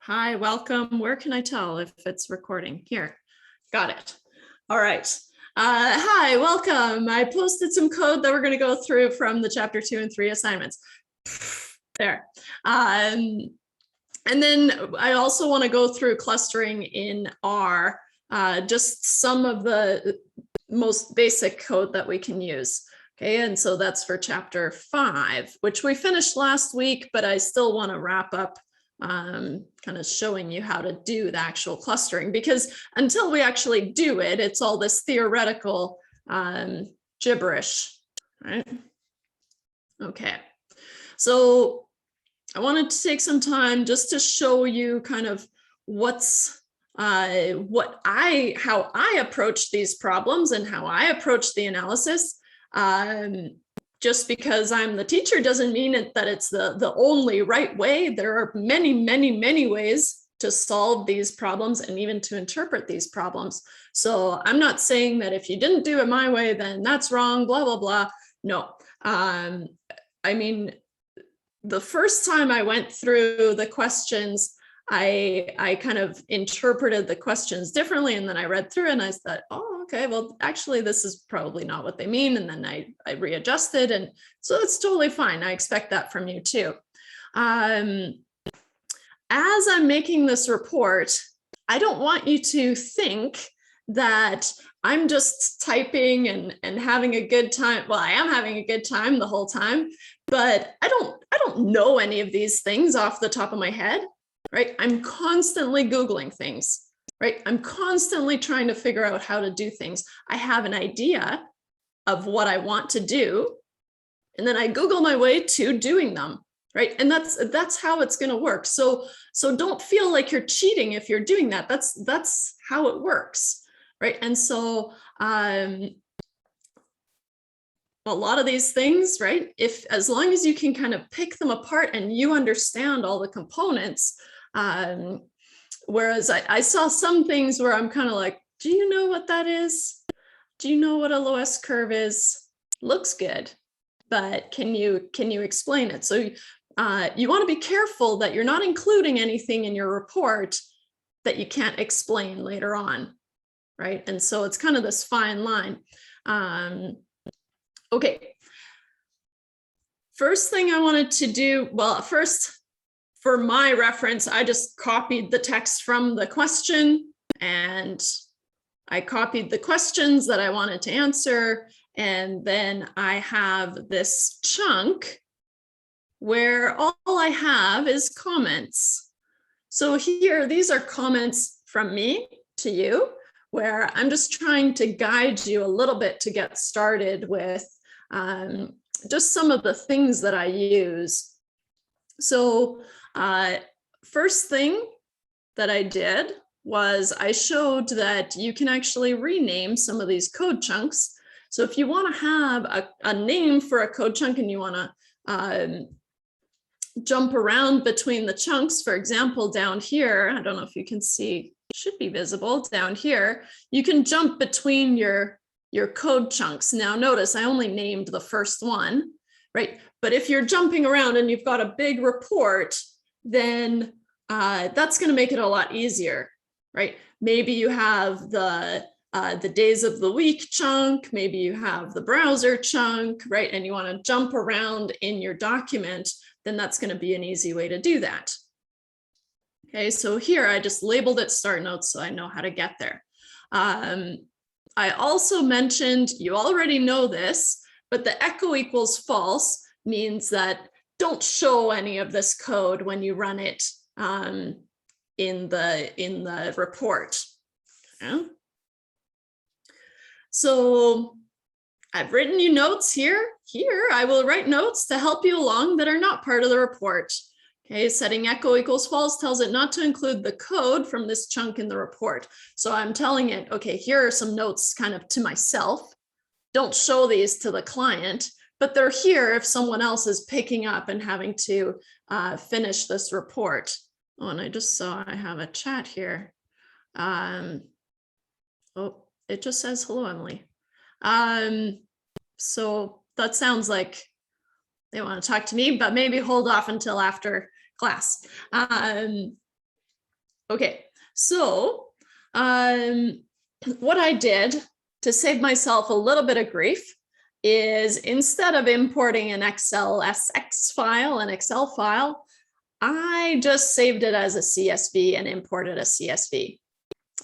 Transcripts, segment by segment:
Hi, welcome. Where can I tell if it's recording? Here, got it. All right. Hi, welcome. I posted some code that we're going to go through from the chapter 2 and 3 assignments. There. And then I also want to go through clustering in R, just some of the most basic code that we can use. Okay, and so that's for chapter 5, which we finished last week, but I still want to wrap up kind of showing you how to do the actual clustering, because until we actually do it, it's all this theoretical gibberish, right? Okay, so I wanted to take some time just to show you kind of how I approach these problems and how I approach the analysis. Just because I'm the teacher doesn't mean that it's the only right way. There are many, many, many ways to solve these problems and even to interpret these problems. So I'm not saying that if you didn't do it my way, then that's wrong, blah, blah, blah. No. I mean, the first time I went through the questions, I kind of interpreted the questions differently, and then I read through and I thought, oh, okay, well, actually, this is probably not what they mean. And then I readjusted, and so it's totally fine. I expect that from you too. As I'm making this report, I don't want you to think that I'm just typing and having a good time. Well, I am having a good time the whole time, but I don't know any of these things off the top of my head, right? I'm constantly Googling things, right? I'm constantly trying to figure out how to do things. I have an idea of what I want to do, and then I Google my way to doing them, right? And that's how it's going to work. So don't feel like you're cheating if you're doing that. That's how it works, right? And so a lot of these things, right, as long as you can kind of pick them apart and you understand all the components, whereas I saw some things where I'm kind of like, do you know what that is? Do you know what a loess curve is? Looks good, but can you explain it? So you want to be careful that you're not including anything in your report that you can't explain later on, right? And so it's kind of this fine line. Okay, first thing I wanted to do, well, first, for my reference, I just copied the text from the question, and I copied the questions that I wanted to answer, and then I have this chunk where all I have is comments. So here, these are comments from me to you, where I'm just trying to guide you a little bit to get started with just some of the things that I use. So first thing that I did was I showed that you can actually rename some of these code chunks. So if you want to have a name for a code chunk and you want to jump around between the chunks, for example, down here, I don't know if you can see, should be visible down here, you can jump between your code chunks. Now notice I only named the first one, right? But if you're jumping around and you've got a big report, then that's going to make it a lot easier, right? Maybe you have the days of the week chunk, maybe you have the browser chunk, right? And you want to jump around in your document, then that's going to be an easy way to do that. Okay, so here I just labeled it start notes so I know how to get there. I also mentioned, you already know this, but the echo equals false means that don't show any of this code when you run it in the report. Yeah. So I've written you notes here. Here I will write notes to help you along that are not part of the report. Okay, setting echo equals false tells it not to include the code from this chunk in the report. So I'm telling it, okay, here are some notes kind of to myself. Don't show these to the client, but they're here if someone else is picking up and having to finish this report. Oh, and I just saw I have a chat here. Oh, it just says hello, Emily. So that sounds like they want to talk to me, but maybe hold off until after class. Okay, so what I did to save myself a little bit of grief is instead of importing an XLSX file, an Excel file, I just saved it as a CSV and imported a CSV.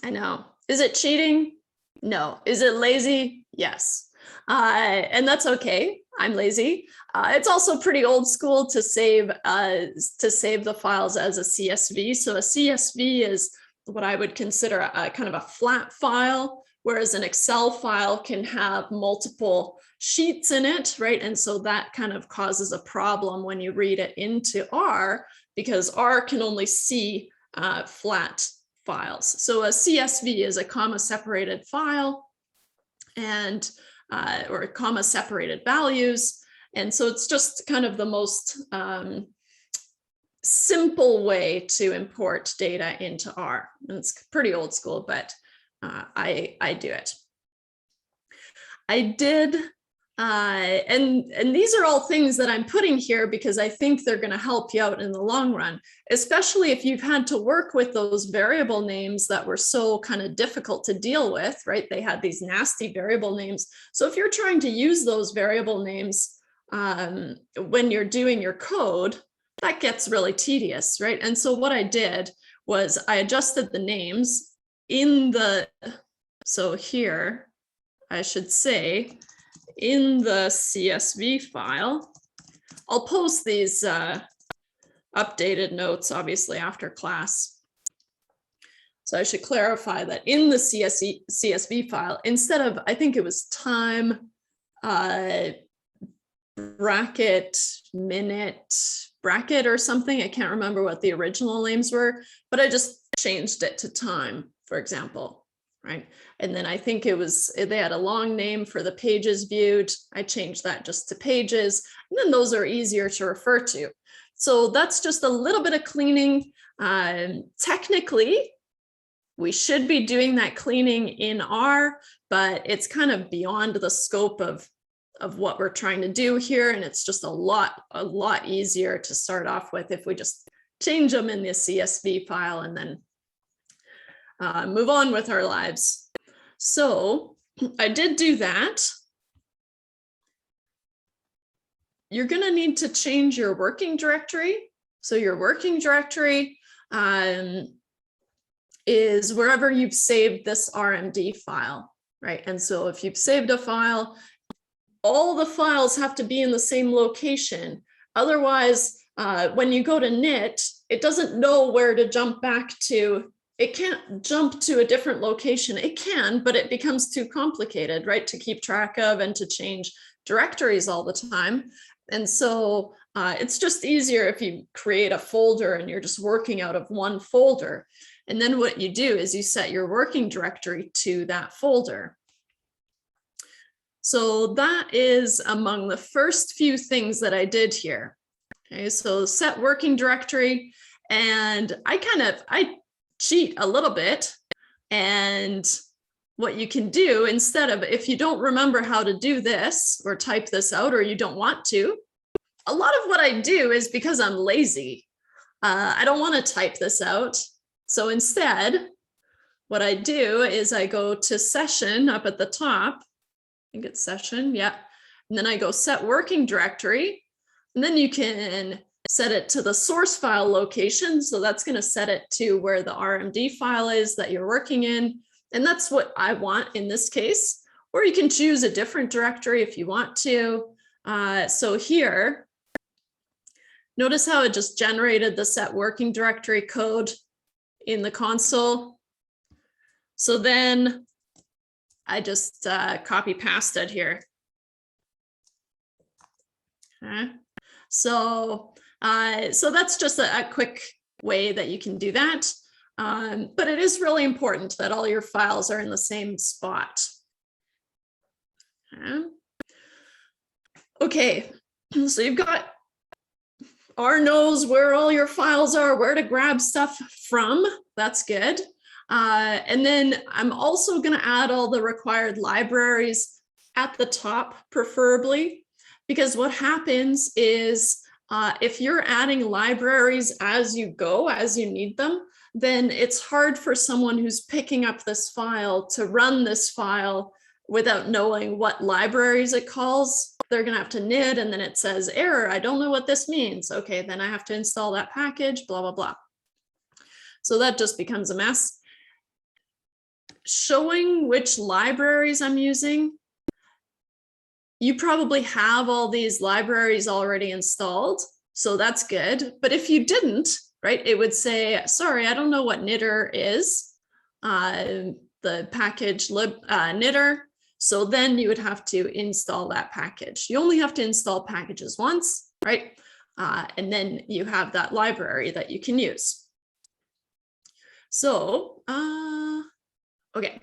I know. Is it cheating? No. Is it lazy? Yes. And that's okay. I'm lazy. It's also pretty old school to save the files as a CSV. So a CSV is what I would consider a kind of a flat file, whereas an Excel file can have multiple sheets in it, right? And so that kind of causes a problem when you read it into R, because R can only see flat files. So a CSV is a comma separated file, and or comma separated values. And so it's just kind of the most simple way to import data into R. And it's pretty old school, but I do it. I did, and these are all things that I'm putting here because I think they're going to help you out in the long run, especially if you've had to work with those variable names that were so kind of difficult to deal with, right? They had these nasty variable names. So if you're trying to use those variable names when you're doing your code, that gets really tedious, right? And so what I did was I adjusted the names in the, so here I should say, in the CSV file, I'll post these updated notes, obviously, after class. So I should clarify that in the CSV file, instead of, I think it was time, bracket, minute, bracket or something. I can't remember what the original names were, but I just changed it to time, for example, right? And then I think it was, they had a long name for the pages viewed. I changed that just to pages, and then those are easier to refer to. So that's just a little bit of cleaning. Technically, we should be doing that cleaning in R, but it's kind of beyond the scope of what we're trying to do here. And it's just a lot easier to start off with if we just change them in the CSV file and then move on with our lives. So I did do that. You're going to need to change your working directory. So your working directory is wherever you've saved this RMD file, right? And so if you've saved a file, all the files have to be in the same location. Otherwise, when you go to knit, it doesn't know where to jump back to. It can't jump to a different location. It can, but it becomes too complicated, right, to keep track of and to change directories all the time. And so it's just easier if you create a folder and you're just working out of one folder. And then what you do is you set your working directory to that folder. So that is among the first few things that I did here. Okay, so set working directory, and I cheat a little bit. And what you can do instead of, if you don't remember how to do this or type this out, or you don't want to, a lot of what I do is because I'm lazy. I don't want to type this out. So instead, what I do is I go to session up at the top. I think it's session, yeah. And then I go set working directory, and then you can set it to the source file location. So that's going to set it to where the RMD file is that you're working in. And that's what I want in this case, or you can choose a different directory if you want to. So here, notice how it just generated the set working directory code in the console. So then I just copy pasted here. Okay. So that's just a quick way that you can do that. But it is really important that all your files are in the same spot. Okay, so you've got R knows where all your files are, where to grab stuff from. That's good. And then I'm also going to add all the required libraries at the top, preferably, because what happens is If you're adding libraries as you go, as you need them, then it's hard for someone who's picking up this file to run this file without knowing what libraries it calls. They're going to have to knit, and then it says error. I don't know what this means. Okay, then I have to install that package, blah, blah, blah. So that just becomes a mess. Showing which libraries I'm using. You probably have all these libraries already installed, so that's good. But if you didn't, right, it would say, sorry, I don't know what knitter is, the package lib knitter. So then you would have to install that package. You only have to install packages once, right? And then you have that library that you can use. So, okay.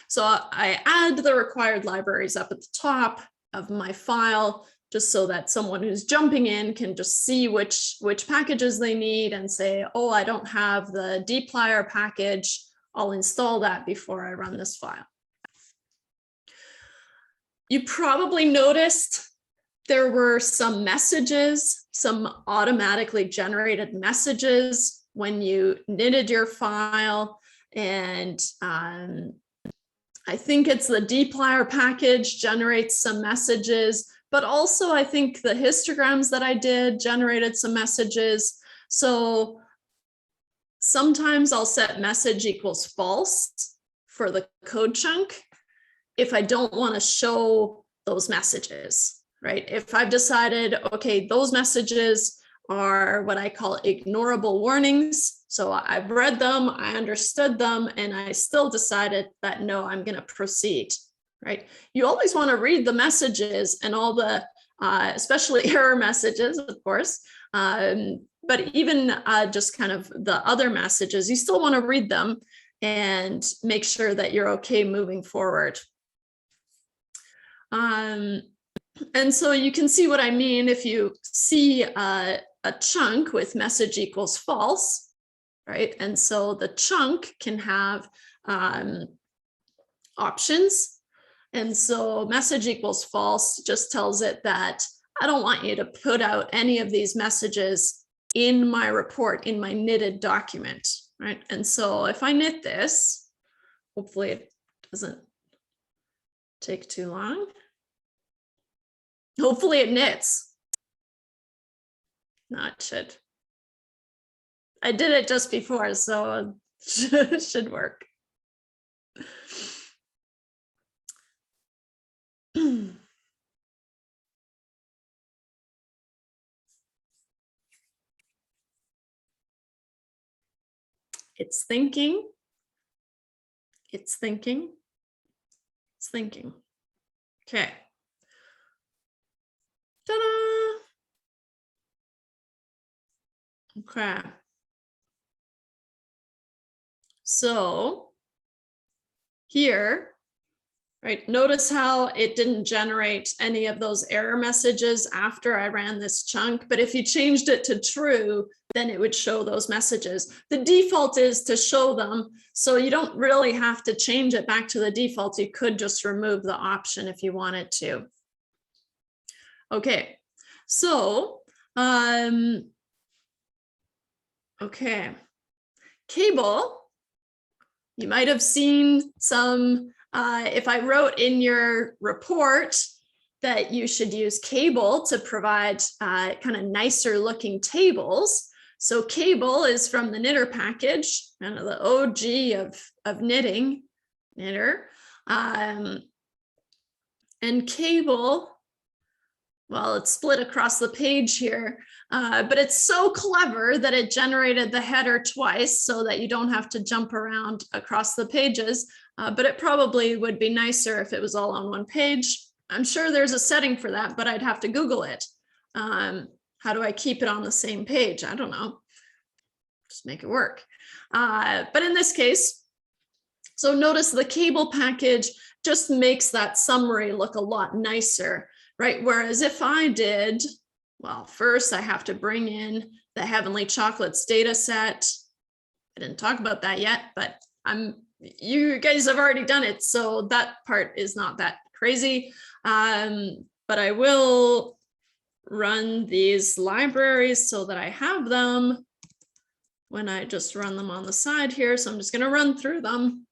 So I add the required libraries up at the top of my file, just so that someone who's jumping in can just see which packages they need and say, oh, I don't have the dplyr package. I'll install that before I run this file. You probably noticed there were some messages, some automatically generated messages when you knitted your file. And I think it's the dplyr package generates some messages, but also I think the histograms that I did generated some messages. So sometimes I'll set message equals false for the code chunk if I don't want to show those messages, right? If I've decided, okay, those messages are what I call ignorable warnings. So I've read them, I understood them, and I still decided that no, I'm going to proceed, right? You always want to read the messages and all the, especially error messages, of course, but even just kind of the other messages, you still want to read them and make sure that you're okay moving forward. And so you can see what I mean if you see a chunk with message equals false, right? And so the chunk can have options. And so message equals false just tells it that I don't want you to put out any of these messages in my report, in my knitted document, right? And so if I knit this, hopefully it doesn't take too long. Hopefully it knits. No, it should. I did it just before, so it should work. It's thinking. It's thinking. It's thinking. Okay. Ta-da! Okay. So here, right, notice how it didn't generate any of those error messages after I ran this chunk, but if you changed it to true, then it would show those messages. The default is to show them, so you don't really have to change it back to the default. You could just remove the option if you wanted to. Okay, so, okay, cable. You might have seen some, if I wrote in your report that you should use cable to provide kind of nicer looking tables. So cable is from the knitter package, kind of the OG of knitting, knitter. And cable, well, it's split across the page here, but it's so clever that it generated the header twice so that you don't have to jump around across the pages, but it probably would be nicer if it was all on one page. I'm sure there's a setting for that, but I'd have to Google it. How do I keep it on the same page? I don't know, just make it work. But in this case, so notice the cable package just makes that summary look a lot nicer. Right, whereas if I did, well, first I have to bring in the Heavenly Chocolates data set. I didn't talk about that yet, but you guys have already done it, so that part is not that crazy. But I will run these libraries so that I have them when I just run them on the side here. So I'm just going to run through them.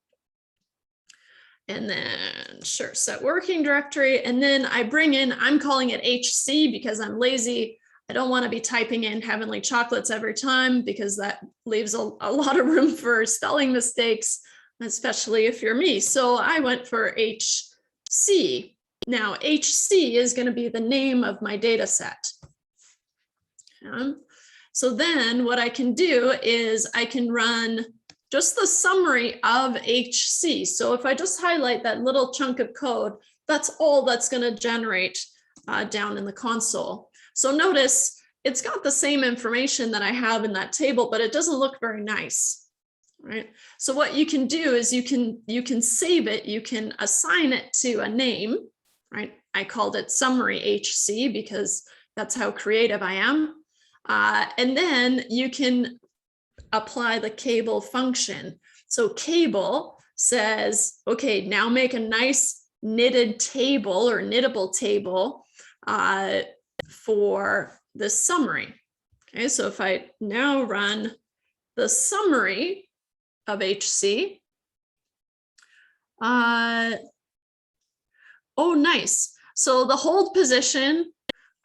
And then sure, set working directory. And then I bring in, I'm calling it HC because I'm lazy. I don't want to be typing in Heavenly Chocolates every time because that leaves a lot of room for spelling mistakes, especially if you're me. So I went for HC. Now HC is going to be the name of my data set. So then what I can do is I can run just the summary of HC. So if I just highlight that little chunk of code, that's all that's going to generate down in the console. So notice it's got the same information that I have in that table, but it doesn't look very nice, right? So what you can do is you can save it, you can assign it to a name, right? I called it summary HC because that's how creative I am. And then you can apply the cable function. So cable says, okay, now make a nice knitted table or knittable table for this summary. Okay, so if I now run the summary of HC, oh, nice. So the hold position,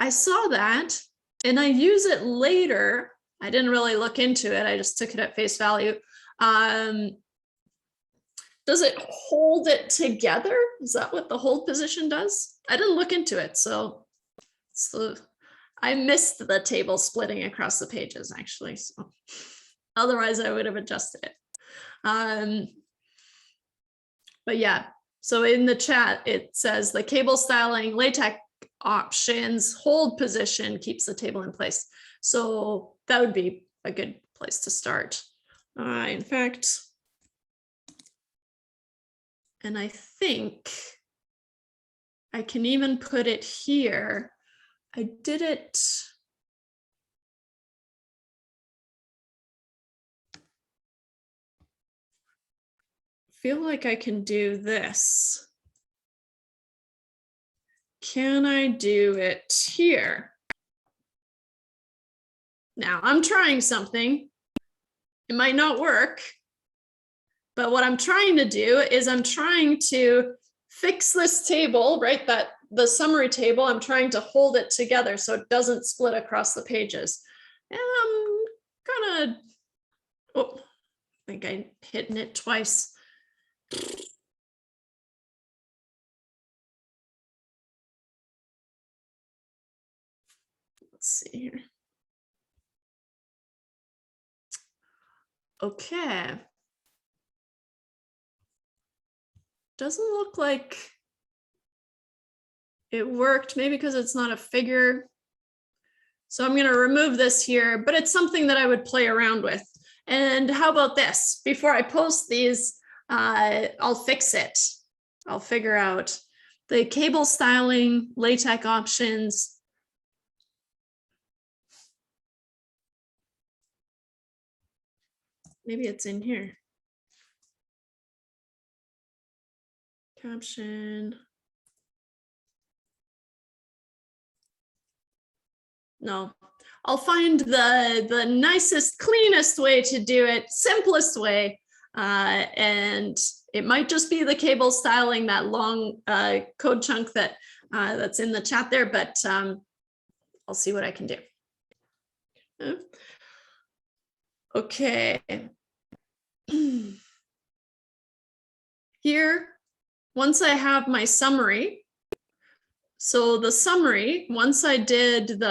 I saw that and I use it later. I didn't really look into it. I just took it at face value. Does it hold it together? Is that what the hold position does? I didn't look into it. So I missed the table splitting across the pages actually. So otherwise I would have adjusted it. But yeah, so in the chat, it says the cable styling LaTeX options hold position keeps the table in place. So that would be a good place to start. In fact, and I think I can even put it here. I did it. Feel like I can do this. Can I do it here? Now I'm trying something. It might not work, but what I'm trying to do is I'm trying to fix this table, right? That the summary table, I'm trying to hold it together so it doesn't split across the pages. And I'm gonna, oh, I think I hit it twice. Let's see here. Okay. Doesn't look like it worked, maybe because it's not a figure. So I'm going to remove this here, but it's something that I would play around with. And how about this? Before I post these, I'll fix it. I'll figure out the cable styling, LaTeX options. Maybe it's in here. Caption. No, I'll find the nicest, cleanest way to do it, simplest way. And it might just be the cable styling, that long code chunk that that's in the chat there, but I'll see what I can do. Okay. Here, once I have my summary, so the summary, once I did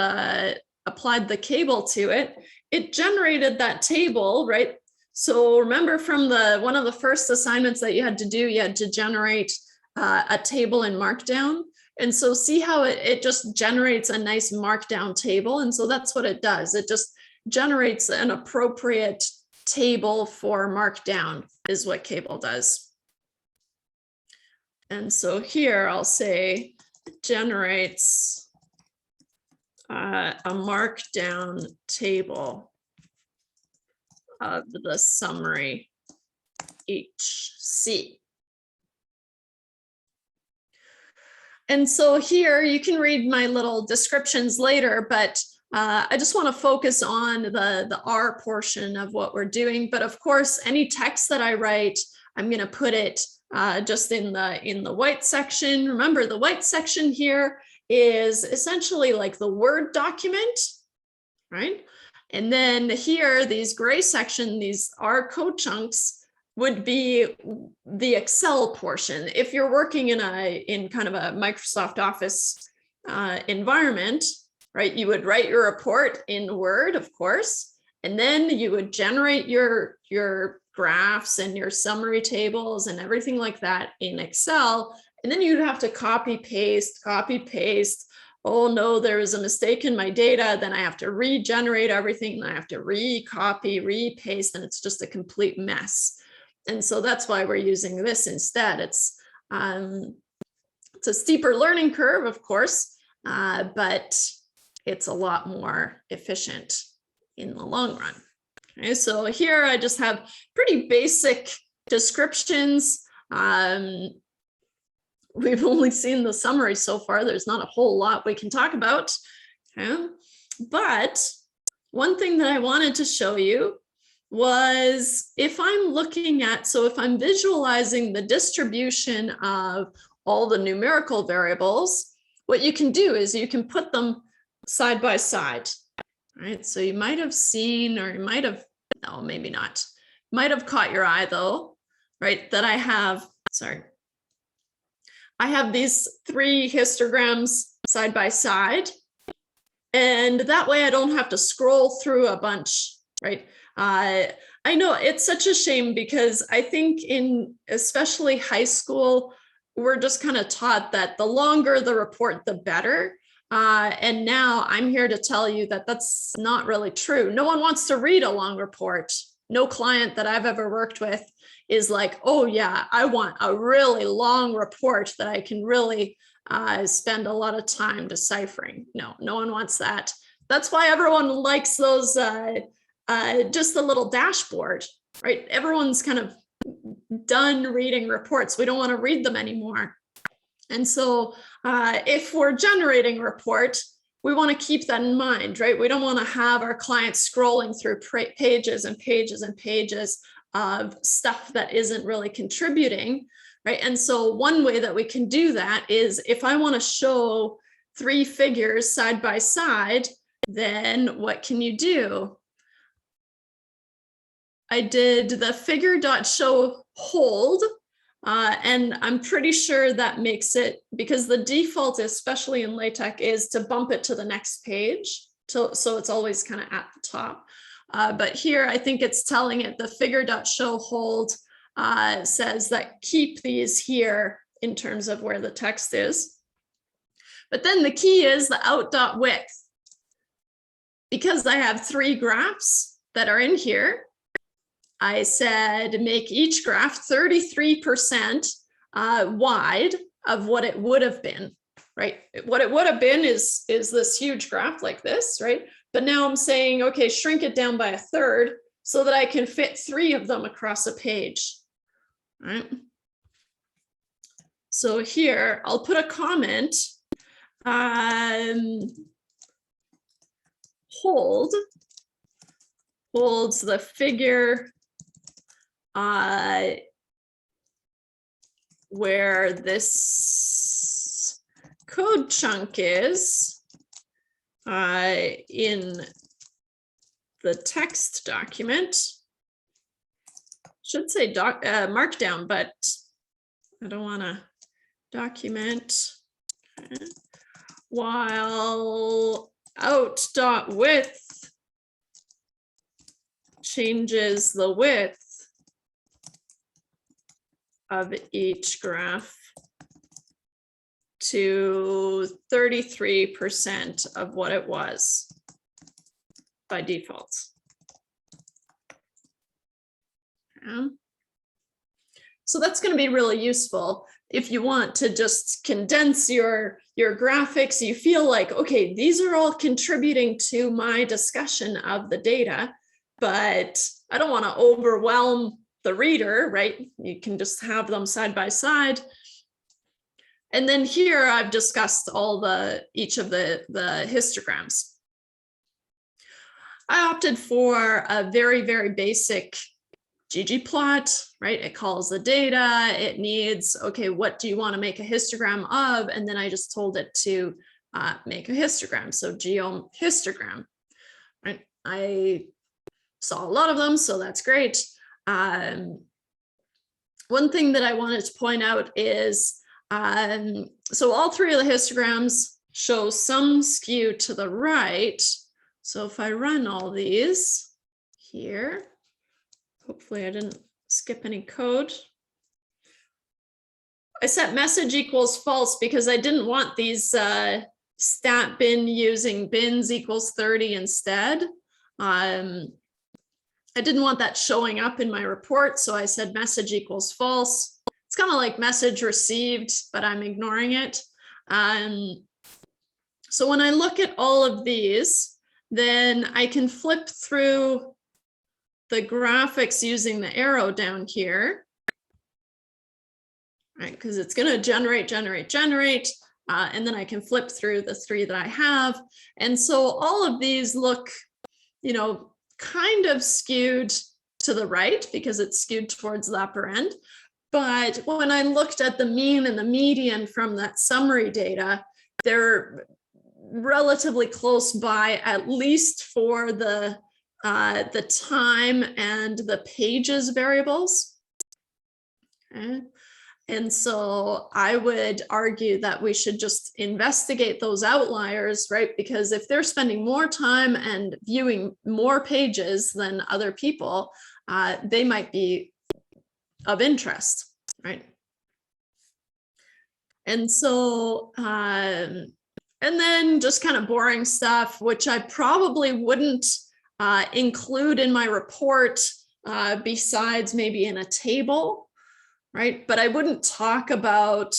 applied the cable to it, it generated that table, right? So remember from one of the first assignments that you had to do, you had to generate a table in Markdown. And so see how it just generates a nice Markdown table. And so that's what it does. It just generates an appropriate table for Markdown is what cable does. And so here I'll say generates a Markdown table of the summary HC. And so here you can read my little descriptions later, but I just want to focus on the R portion of what we're doing. But of course, any text that I write, I'm going to put it just in the white section. Remember, the white section here is essentially like the Word document, right? And then here, these gray section, these R code chunks would be the Excel portion. If you're working in kind of a Microsoft Office environment, right, you would write your report in Word, of course, and then you would generate your graphs and your summary tables and everything like that in Excel. And then you'd have to copy, paste. Oh no, there was a mistake in my data. Then I have to regenerate everything. And I have to recopy, repaste, and it's just a complete mess. And so that's why we're using this instead. It's a steeper learning curve, of course, but it's a lot more efficient in the long run. Okay, so here I just have pretty basic descriptions. We've only seen the summary so far. There's not a whole lot we can talk about. Okay? But one thing that I wanted to show you was if I'm looking at, so if I'm visualizing the distribution of all the numerical variables, what you can do is you can put them side by side. Right, so you might have seen, or you might have, no, maybe not, might have caught your eye though, right, that I have, I have these 3 histograms side by side, and that way I don't have to scroll through a bunch, right? I know it's such a shame because I think in especially high school, we're just kind of taught that the longer the report, the better. And now I'm here to tell you that that's not really true. No one wants to read a long report. No client that I've ever worked with is like, oh yeah, I want a really long report that I can really spend a lot of time deciphering. No, no one wants that. That's why everyone likes those, just the little dashboard, right? Everyone's kind of done reading reports. We don't want to read them anymore. And so if we're generating a report, we want to keep that in mind, right? We don't want to have our clients scrolling through pages and pages and pages of stuff that isn't really contributing, right? And so one way that we can do that is if I want to show 3 figures side by side, then what can you do? I did the figure.show hold. And I'm pretty sure that makes it, because the default, especially in LaTeX, is to bump it to the next page. So it's always kind of at the top. But here, I think it's telling it the figure.show hold says that keep these here in terms of where the text is. But then the key is the out.width. Because I have 3 graphs that are in here, I said make each graph 33% wide of what it would have been, right? What it would have been is this huge graph like this, right? But now I'm saying, okay, shrink it down by 1/3 so that I can fit 3 of them across a page, right? So here, I'll put a comment, holds the figure where this code chunk is in the text document. Should say markdown, but I don't want to document. Okay. While out.width changes the width of each graph to 33% of what it was by default. Yeah. So that's going to be really useful if you want to just condense your graphics. You feel like, okay, these are all contributing to my discussion of the data, but I don't want to overwhelm the reader, right? You can just have them side by side. And then here I've discussed each of the histograms. I opted for a very, very basic ggplot, right? It calls the data, it needs, okay, what do you want to make a histogram of? And then I just told it to make a histogram. So geom histogram, right? I saw a lot of them, so that's great. One thing that I wanted to point out is, so all three of the histograms show some skew to the right. So if I run all these here, hopefully I didn't skip any code. I set message equals false because I didn't want these stat bin using bins equals 30 instead. I didn't want that showing up in my report, so I said message equals false. It's kind of like message received, but I'm ignoring it. So when I look at all of these, then I can flip through the graphics using the arrow down here, right? Because it's going to generate, and then I can flip through the three that I have. And so all of these look, you know, kind of skewed to the right because it's skewed towards the upper end. But when I looked at the mean and the median from that summary data, they're relatively close by, at least for the time and the pages variables. Okay. And so I would argue that we should just investigate those outliers, right? Because if they're spending more time and viewing more pages than other people, they might be of interest, right? And so, and then just kind of boring stuff, which I probably wouldn't include in my report besides maybe in a table, right? But I wouldn't talk about,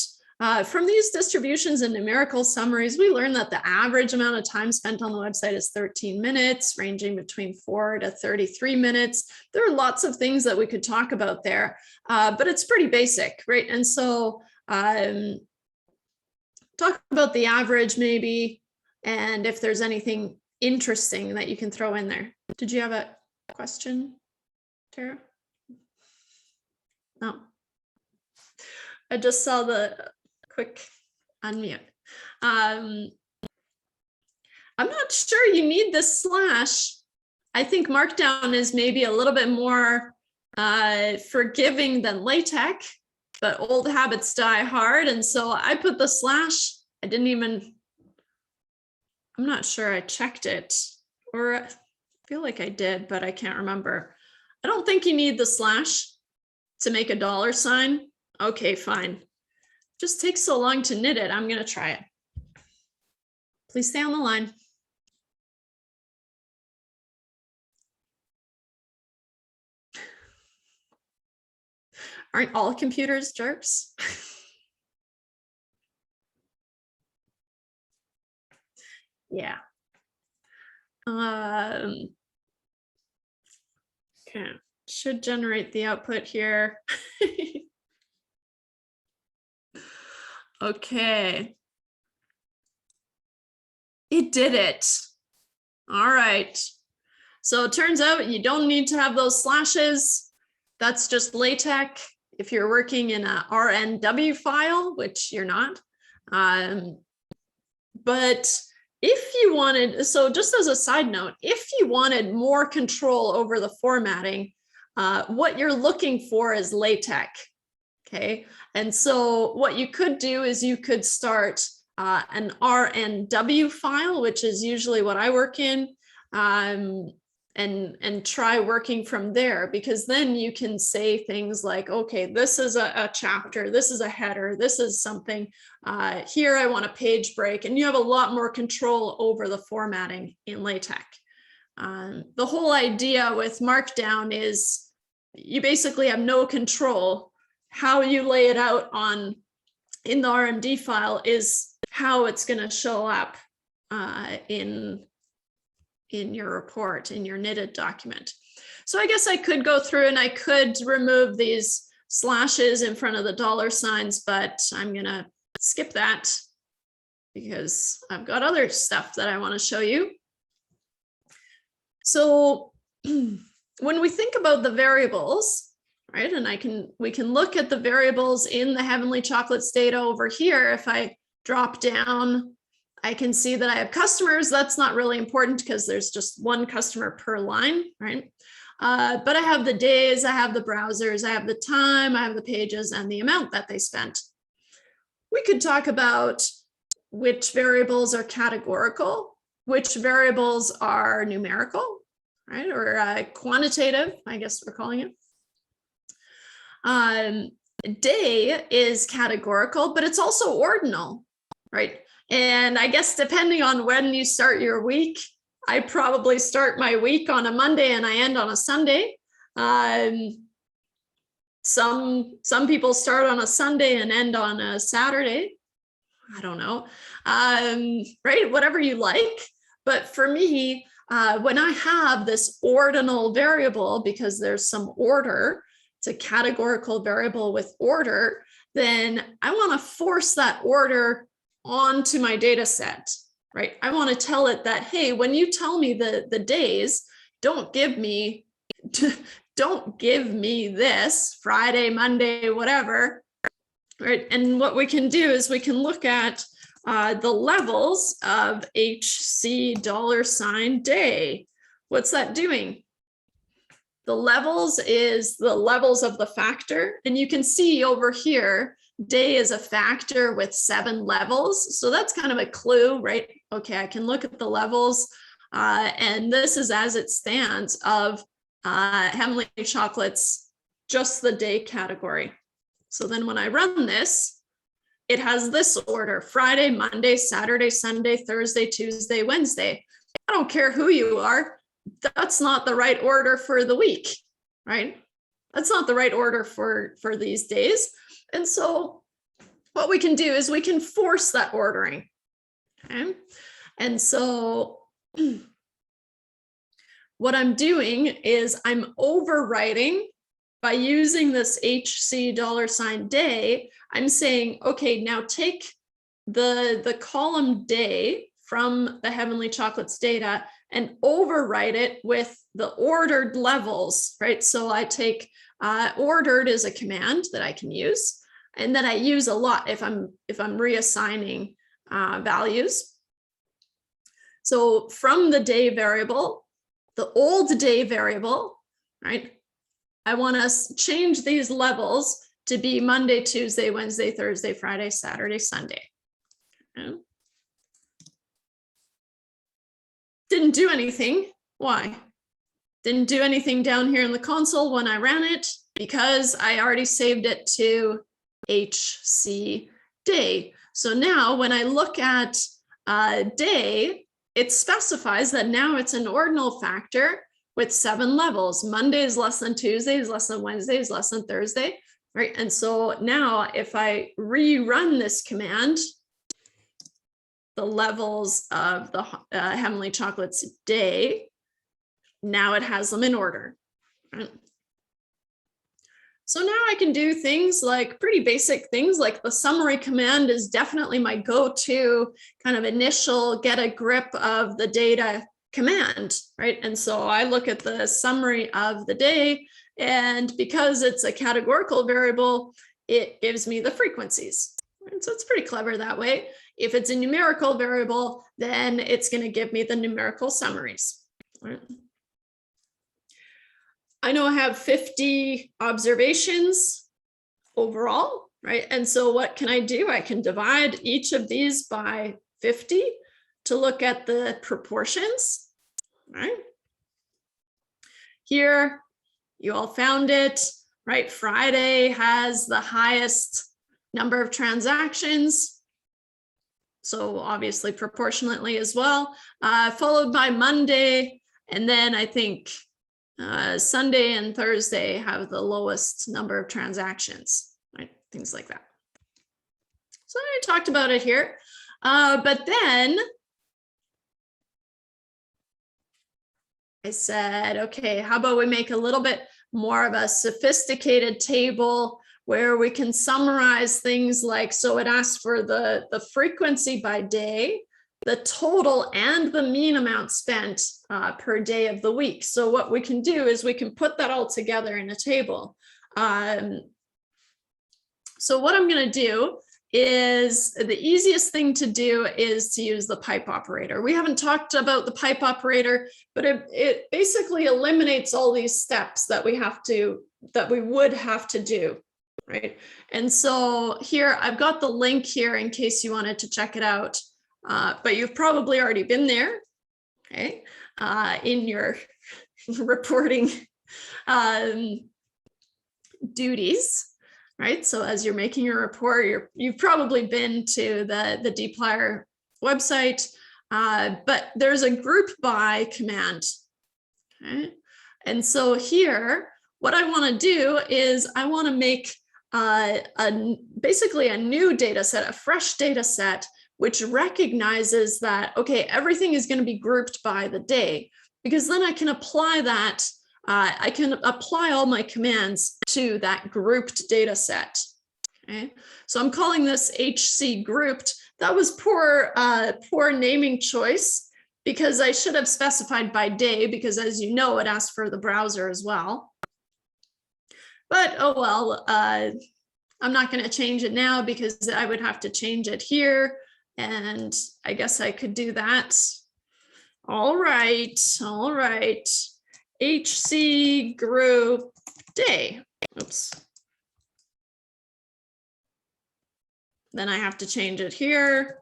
from these distributions and numerical summaries, we learned that the average amount of time spent on the website is 13 minutes, ranging between 4 to 33 minutes. There are lots of things that we could talk about there, but it's pretty basic, right? And so, talk about the average maybe, and if there's anything interesting that you can throw in there. Did you have a question, Tara? No. I just saw the quick unmute. I'm not sure you need this slash. I think Markdown is maybe a little bit more forgiving than LaTeX, but old habits die hard. And so I put the slash. I didn't even, I'm not sure I checked it, or I feel like I did, but I can't remember. I don't think you need the slash to make a $sign. Okay, fine. Just takes so long to knit it. I'm going to try it. Please stay on the line. Aren't all computers jerks? Yeah. Okay. Should generate the output here. Okay. It did it. All right. So it turns out you don't need to have those slashes. That's just LaTeX if you're working in a RNW file, which you're not. But if you wanted, so just as a side note, if you wanted more control over the formatting, what you're looking for is LaTeX. Okay. And so what you could do is you could start an RNW file, which is usually what I work in, and try working from there, because then you can say things like, okay, this is a chapter, this is a header, this is something, here I want a page break, and you have a lot more control over the formatting in LaTeX. The whole idea with Markdown is you basically have no control. How you lay it out in the RMD file is how it's going to show up in your report, in your knitted document. So I guess I could go through and I could remove these slashes in front of the $signs, but I'm going to skip that because I've got other stuff that I want to show you. So when we think about the variables, right, and we can look at the variables in the Heavenly Chocolates data over here. If I drop down, I can see that I have customers. That's not really important because there's just one customer per line, right? But I have the days, I have the browsers, I have the time, I have the pages, and the amount that they spent. We could talk about which variables are categorical, which variables are numerical, right? Or quantitative, I guess we're calling it. Day is categorical, but it's also ordinal, right? And I guess depending on when you start your week, I probably start my week on a Monday and I end on a Sunday. Some people start on a Sunday and end on a Saturday. I don't know, right? Whatever you like. But for me, when I have this ordinal variable, because there's some order, it's a categorical variable with order, then I want to force that order onto my data set, right? I want to tell it that, hey, when you tell me the days, don't give me this Friday, Monday, whatever, right? And what we can do is we can look at the levels of HC $day. What's that doing? The levels is the levels of the factor. And you can see over here, day is a factor with 7 levels. So that's kind of a clue, right? Okay, I can look at the levels. And this is as it stands of Heavenly Chocolates, just the day category. So then when I run this, it has this order: Friday, Monday, Saturday, Sunday, Thursday, Tuesday, Wednesday. I don't care who you are. That's not the right order for the week, right? That's not the right order for these days. And so what we can do is we can force that ordering, okay? And so what I'm doing is I'm overwriting by using this HC $day. I'm saying, okay, now take the column day from the Heavenly Chocolates data and overwrite it with the ordered levels, right? So I take ordered is a command that I can use, and that I use a lot if I'm reassigning values. So from the day variable, the old day variable, right? I want to change these levels to be Monday, Tuesday, Wednesday, Thursday, Friday, Saturday, Sunday. Okay. Didn't do anything. Why? Didn't do anything down here in the console when I ran it, because I already saved it to HC day. So now when I look at day, it specifies that now it's an ordinal factor with 7 levels. Monday is less than Tuesday, is less than Wednesday, is less than Thursday, right? And so now if I rerun this command, the levels of the Heavenly Chocolates day, now it has them in order, right? So now I can do things like pretty basic things, like the summary command is definitely my go-to kind of initial get a grip of the data command, right? And so I look at the summary of the day, and because it's a categorical variable, it gives me the frequencies. And so it's pretty clever that way. If it's a numerical variable, then it's going to give me the numerical summaries. Right? I know I have 50 observations overall, right? And so what can I do? I can divide each of these by 50 to look at the proportions, right? Here, you all found it, right? Friday has the highest number of transactions, so obviously proportionately as well, followed by Monday, and then I think Sunday and Thursday have the lowest number of transactions, right? Things like that. So I talked about it here, but then I said, okay, how about we make a little bit more of a sophisticated table where we can summarize things like, so it asks for the frequency by day, the total and the mean amount spent per day of the week. So what we can do is we can put that all together in a table. So what I'm going to do is, the easiest thing to do is to use the pipe operator. We haven't talked about the pipe operator, but it basically eliminates all these steps that we would have to do, right? And so here I've got the link here in case you wanted to check it out, but you've probably already been there, okay, in your reporting duties. Right. So as you're making your report, you've probably been to the dplyr website, but there's a group by command. Okay. And so here, what I want to do is I want to make basically a new data set, a fresh data set, which recognizes that, okay, everything is going to be grouped by the day, because then I can apply that. I can apply all my commands to that grouped data set. Okay, so I'm calling this HC grouped. That was poor naming choice, because I should have specified by day, because as you know, it asks for the browser as well. But oh well, I'm not going to change it now because I would have to change it here. And I guess I could do that. All right, all right. HC group day. Oops. Then I have to change it here.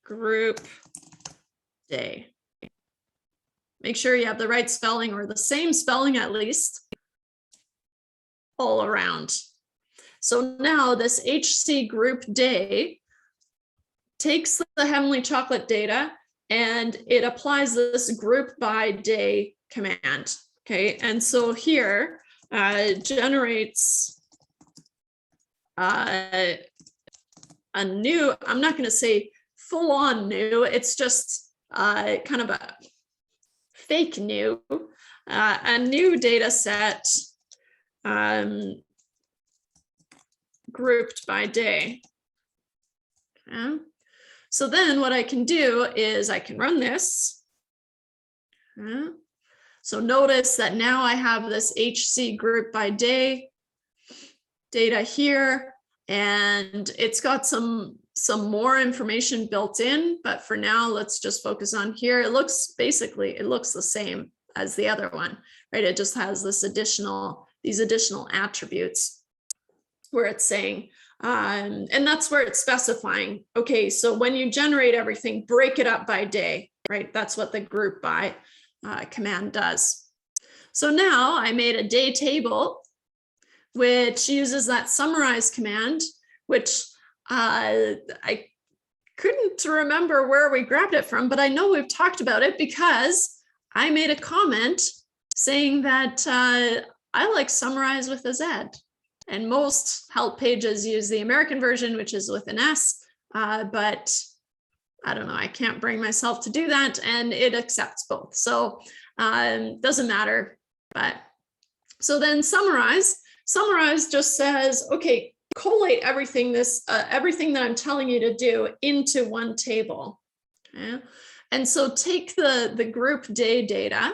Group day. Make sure you have the right spelling, or the same spelling at least, all around. So now this HC group day takes the Heavenly Chocolate data and it applies this group by day command. Okay, and so here generates a new, I'm not going to say full on new, it's just kind of a fake new, a new data set grouped by day. Okay. So then what I can do is I can run this. Okay. So notice that now I have this HC group by day data here, and it's got some more information built in, but for now, let's just focus on here. It looks the same as the other one, right? It just has these additional attributes where it's saying, and that's where it's specifying, okay, so when you generate everything, break it up by day, right? That's what the group by command does. So now I made a day table, which uses that summarize command, which I couldn't remember where we grabbed it from, but I know we've talked about it because I made a comment saying that I like summarize with a Z, and most help pages use the American version, which is with an S, but I don't know, I can't bring myself to do that, and it accepts both. So doesn't matter. But so then summarize just says, okay, collate everything everything that I'm telling you to do into one table. Okay? And so take the group day data,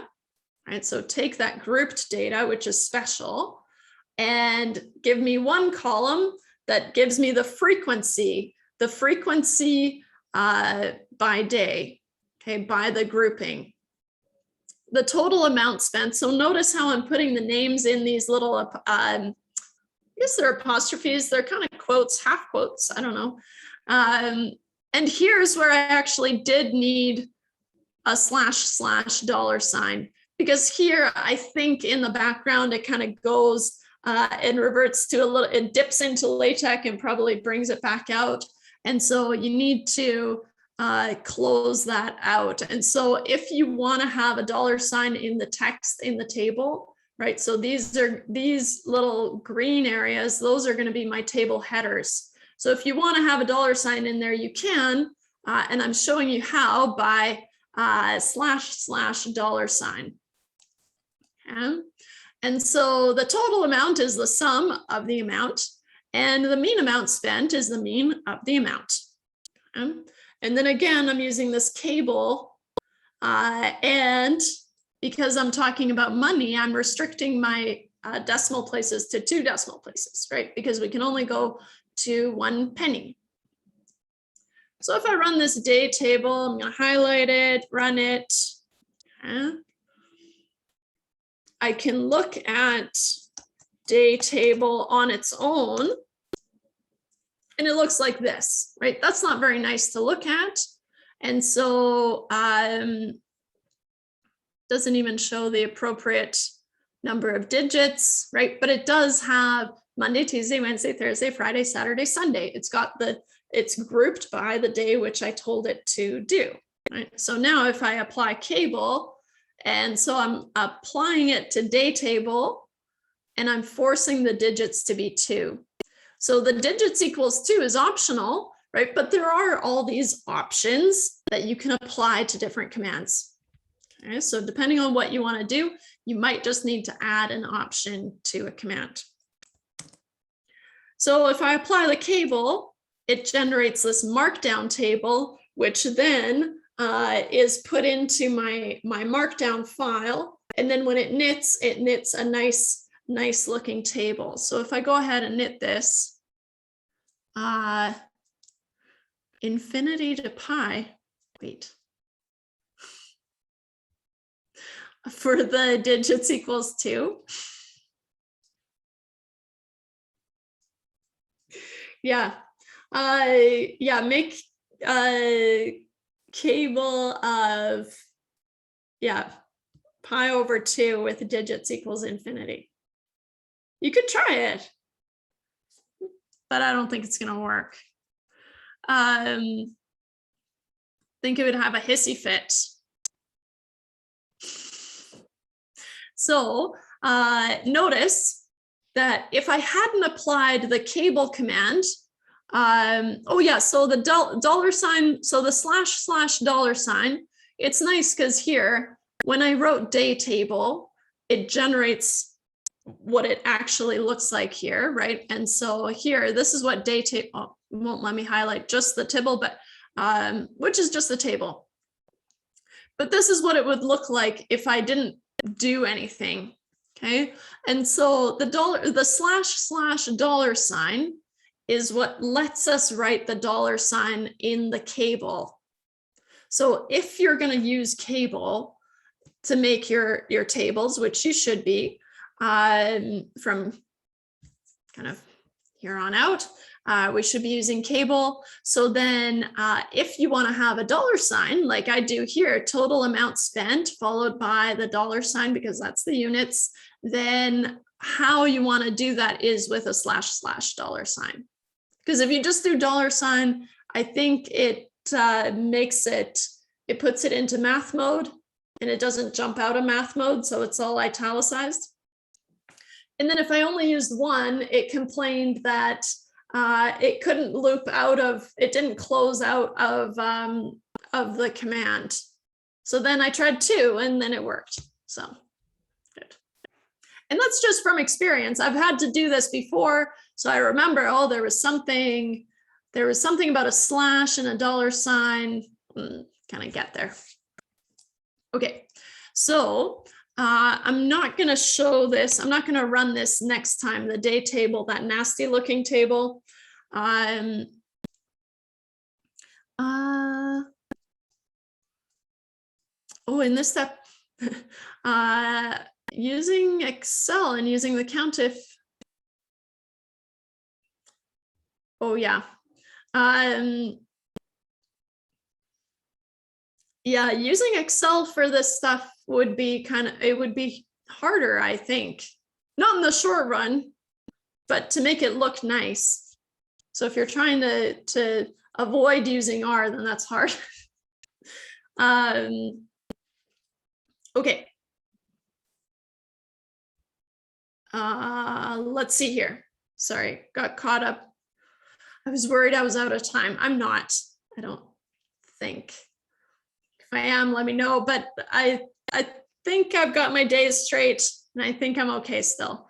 right? So take that grouped data, which is special, and give me one column that gives me the frequency by day, okay, by the grouping. The total amount spent. So notice how I'm putting the names in these little, I guess they're apostrophes, they're kind of quotes, half quotes, I don't know. And here's where I actually did need a // because here I think in the background it kind of goes and reverts to it dips into LaTeX and probably brings it back out. And so you need to close that out. And so if you want to have a $ in the text in the table, right? So these little green areas, those are going to be my table headers. So if you want to have a $ in there, you can, and I'm showing you how by // $. Okay. And so the total amount is the sum of the amount. And the mean amount spent is the mean of the amount. And then again, I'm using this cable, and because I'm talking about money, I'm restricting my decimal places to 2 decimal places, right? Because we can only go to 1 penny. So if I run this day table, I'm going to highlight it, run it. Okay. I can look at day table on its own, and it looks like this, right? That's not very nice to look at. And so doesn't even show the appropriate number of digits, right? But it does have Monday, Tuesday, Wednesday, Thursday, Friday, Saturday, Sunday. It's grouped by the day which I told it to do, right? So now if I apply cable, and so I'm applying it to day table, and I'm forcing the digits to be 2. So the digits equals 2 is optional, right? But there are all these options that you can apply to different commands. Okay, so depending on what you want to do, you might just need to add an option to a command. So if I apply the cable, it generates this markdown table, which then is put into my markdown file. And then when it knits a nice looking table. So if I go ahead and knit this, infinity to pi, wait. For the digits equals 2. Yeah. Make a cable of, pi over 2 with digits equals infinity. You could try it, but I don't think it's going to work. Think it would have a hissy fit. So notice that if I hadn't applied the cable command, so the dollar sign, so the // $, it's nice because here, when I wrote day table, it generates what it actually looks like here, right? And so here, this is what day table, won't let me highlight just the table, but which is just the table. But this is what it would look like if I didn't do anything. Okay, and so the // $, is what lets us write the $sign in the cable. So if you're going to use cable to make your tables, which you should be from kind of here on out, we should be using cable. So then if you want to have a $sign, like I do here, total amount spent followed by the $sign, because that's the units, then how you want to do that is with a // $sign. Because if you just do $sign, I think it it puts it into math mode, and it doesn't jump out of math mode, so it's all italicized. And then if I only used 1, it complained that it couldn't loop out of, it didn't close out of the command. So then I tried 2, and then it worked. So good. And that's just from experience. I've had to do this before, so I remember, oh, there was something about a slash and a $sign. Kind of get there. Okay, so I'm not going to show this. I'm not going to run this next time, the day table, that nasty looking table. In this step, using Excel and using the COUNTIF. Using Excel for this stuff would be it would be harder, I think. Not in the short run, but to make it look nice. So if you're trying to avoid using R, then that's hard. Okay. Let's see here. Sorry, got caught up. I was worried I was out of time. I'm not, I don't think. If I am, let me know, but I think I've got my days straight, and I think I'm okay still.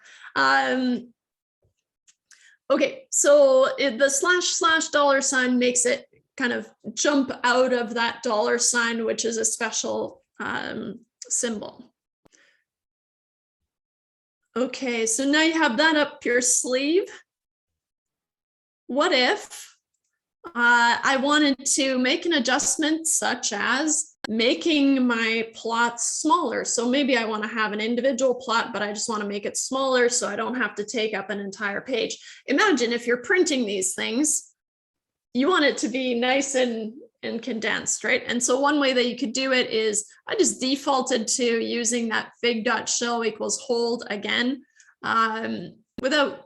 Okay, so the // makes it kind of jump out of that $, which is a special symbol. Okay, so now you have that up your sleeve. What if I wanted to make an adjustment such as making my plots smaller? So maybe I want to have an individual plot, but I just want to make it smaller so I don't have to take up an entire page. Imagine if you're printing these things, you want it to be nice and condensed, right? And so one way that you could do it is I just defaulted to using that fig.show equals hold again, without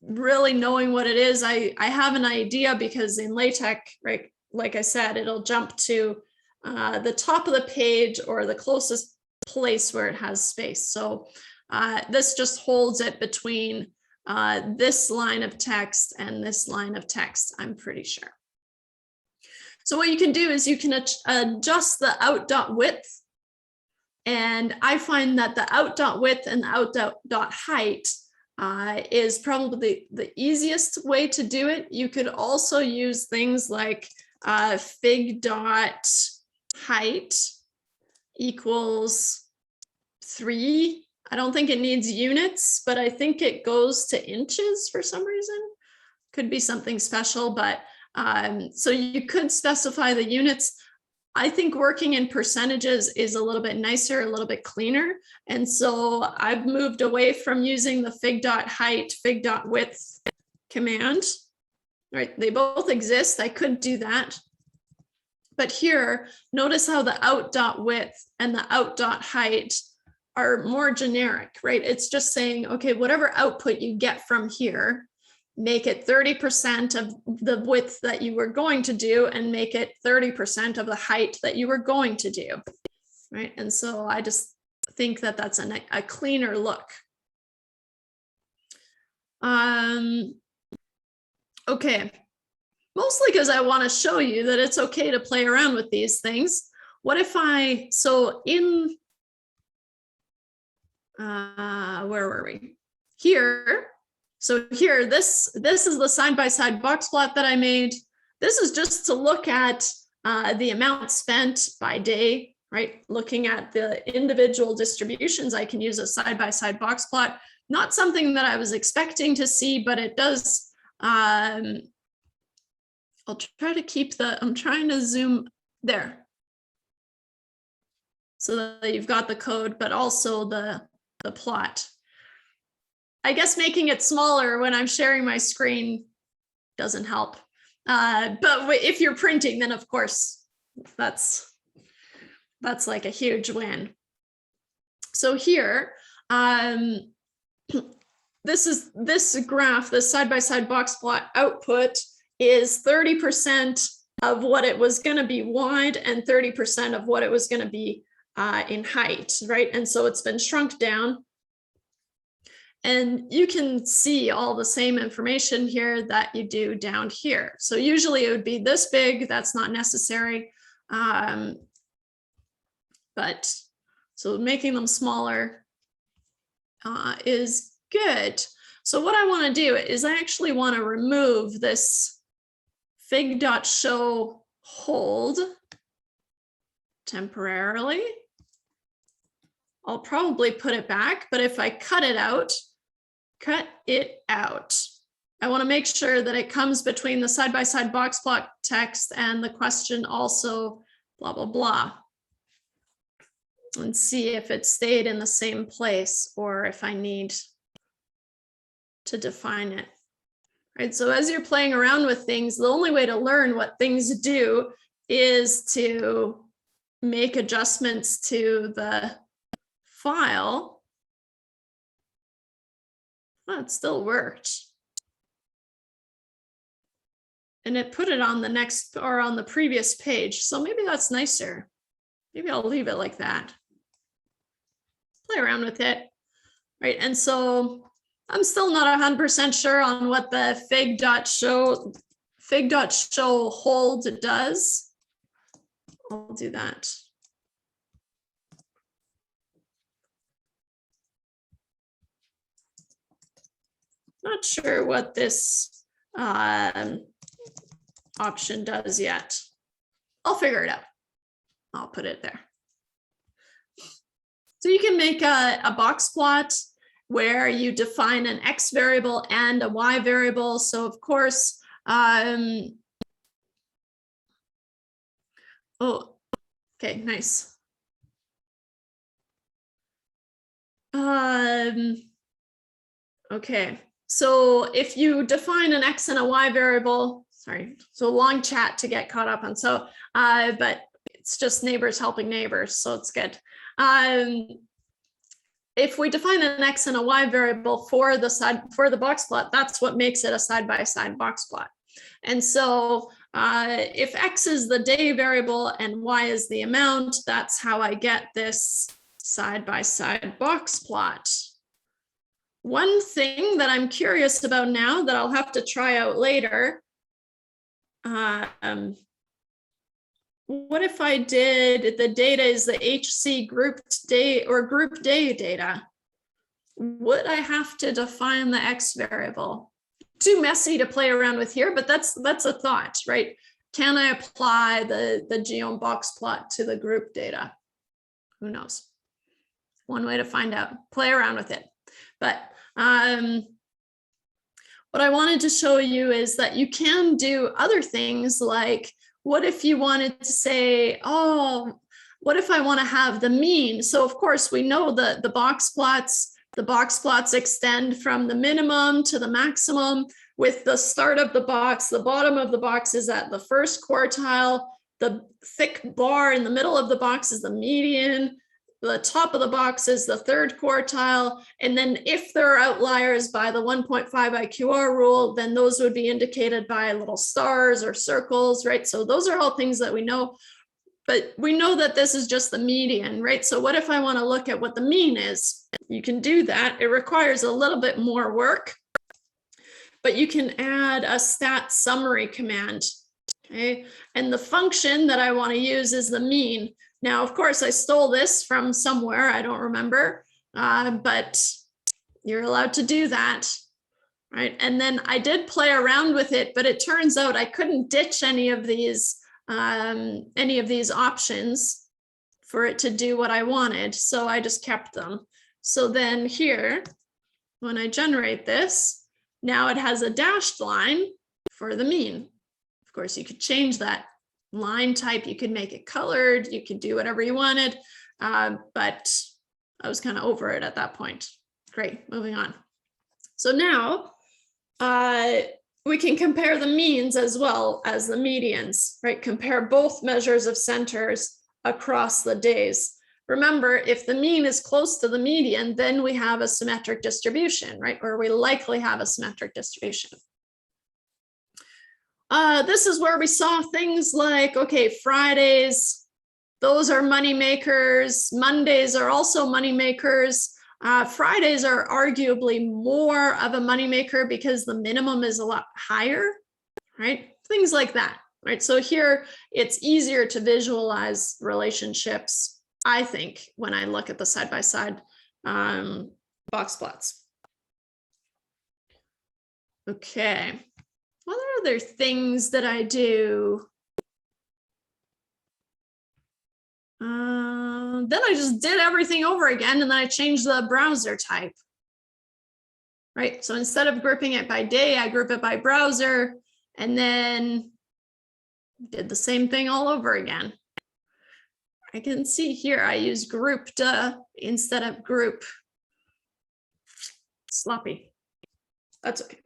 really knowing what it is. I have an idea because in LaTeX, right, like I said, it'll jump to the top of the page or the closest place where it has space. So this just holds it between this line of text and this line of text, I'm pretty sure. So what you can do is you can adjust the out.width. And I find that the out.width and the out.height is probably the easiest way to do it. You could also use things like fig.height equals 3. I don't think it needs units, but I think it goes to inches for some reason. Could be something special, but so you could specify the units. I think working in percentages is a little bit nicer, a little bit cleaner. And so I've moved away from using the fig.height, fig.width command, right? They both exist. I could do that. But here, notice how the out.width and the out.height are more generic, right? It's just saying, okay, whatever output you get from here, make it 30% of the width that you were going to do and make it 30% of the height that you were going to do, right? And so I just think that that's a cleaner look. Okay, mostly because I want to show you that it's okay to play around with these things. What if so in, where were we? Here. So here, this is the side-by-side box plot that I made. This is just to look at the amount spent by day, right? Looking at the individual distributions, I can use a side-by-side box plot. Not something that I was expecting to see, but it does. I'll try to keep I'm trying to zoom there so that you've got the code, but also the plot. I guess making it smaller when I'm sharing my screen doesn't help. But if you're printing, then of course, that's like a huge win. So here, this graph, this side-by-side box plot output is 30% of what it was going to be wide and 30% of what it was going to be in height, right? And so it's been shrunk down. And you can see all the same information here that you do down here. So usually it would be this big. That's not necessary. But so making them smaller is good. So what I want to do is I actually want to remove this fig.show hold temporarily. I'll probably put it back, but if I cut it out, I want to make sure that it comes between the side-by-side box plot text and the question also, blah, blah, blah. And see if it stayed in the same place or if I need to define it. Right, so as you're playing around with things, the only way to learn what things do is to make adjustments to the file. Well, it still worked. And it put it on the next or on the previous page. So maybe that's nicer. Maybe I'll leave it like that. Play around with it. Right. And so I'm still not 100% sure on what the fig.show hold does. I'll do that. Not sure what this option does yet. I'll figure it out. I'll put it there. So you can make a box plot where you define an X variable and a Y variable. So of course, oh, okay, nice. Okay, so if you define an X and a Y variable, sorry, so long chat to get caught up on. So, but it's just neighbors helping neighbors, so it's good. If we define an X and a Y variable for the box plot, that's what makes it a side-by-side box plot. And so if X is the day variable and Y is the amount, that's how I get this side-by-side box plot. One thing that I'm curious about now that I'll have to try out later, what if I did the data is the HC grouped day or group day data? Would I have to define the X variable? Too messy to play around with here, but that's a thought, right? Can I apply the geom box plot to the group data? Who knows? One way to find out, play around with it. But what I wanted to show you is that you can do other things like, what if you wanted to say, oh, what if I want to have the mean? So of course we know that the box plots extend from the minimum to the maximum. With the start of the box, the bottom of the box is at the first quartile, the thick bar in the middle of the box is the median, the top of the box is the third quartile, and then if there are outliers by the 1.5 IQR rule, then those would be indicated by little stars or circles, right? So those are all things that we know, but we know that this is just the median, right? So what if I want to look at what the mean is? You can do that. It requires a little bit more work, but you can add a stat summary command, okay? And the function that I want to use is the mean. Now, of course, I stole this from somewhere, I don't remember, but you're allowed to do that, right? And then I did play around with it, but it turns out I couldn't ditch any of these options for it to do what I wanted, so I just kept them. So then here, when I generate this, now it has a dashed line for the mean. Of course, you could change that line type, you could make it colored, you could do whatever you wanted, but I was kind of over it at that point. Great, moving on. So now we can compare the means as well as the medians, right? Compare both measures of centers across the days. Remember, if the mean is close to the median, then we have a symmetric distribution, right? Or we likely have a symmetric distribution. This is where we saw things like, okay, Fridays, those are money makers. Mondays are also money makers. Fridays are arguably more of a moneymaker because the minimum is a lot higher, right? Things like that, right? So here it's easier to visualize relationships, I think, when I look at the side-by-side box plots. Okay, what are other things that I do? Then I just did everything over again, and then I changed the browser type, right? So instead of grouping it by day, I group it by browser, and then did the same thing all over again. I can see here I use grouped instead of group. Sloppy. That's okay.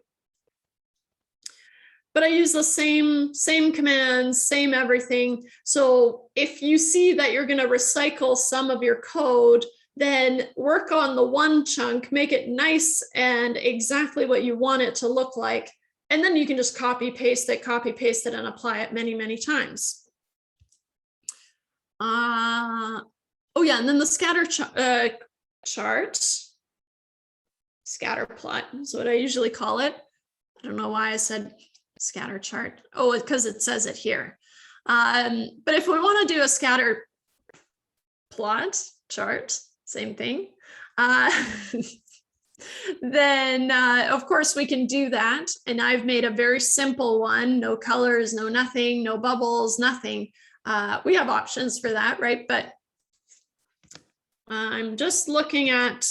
But I use the same commands, same everything. So if you see that you're going to recycle some of your code, then work on the one chunk, make it nice and exactly what you want it to look like. And then you can just copy paste it, and apply it many, many times. Oh yeah, and then the scatter chart, scatter plot is what I usually call it. I don't know why I said scatter chart. Oh, because it says it here. But if we want to do a scatter plot chart, same thing. then of course we can do that. And I've made a very simple one, no colors, no nothing, no bubbles, nothing. We have options for that, right? But I'm just looking at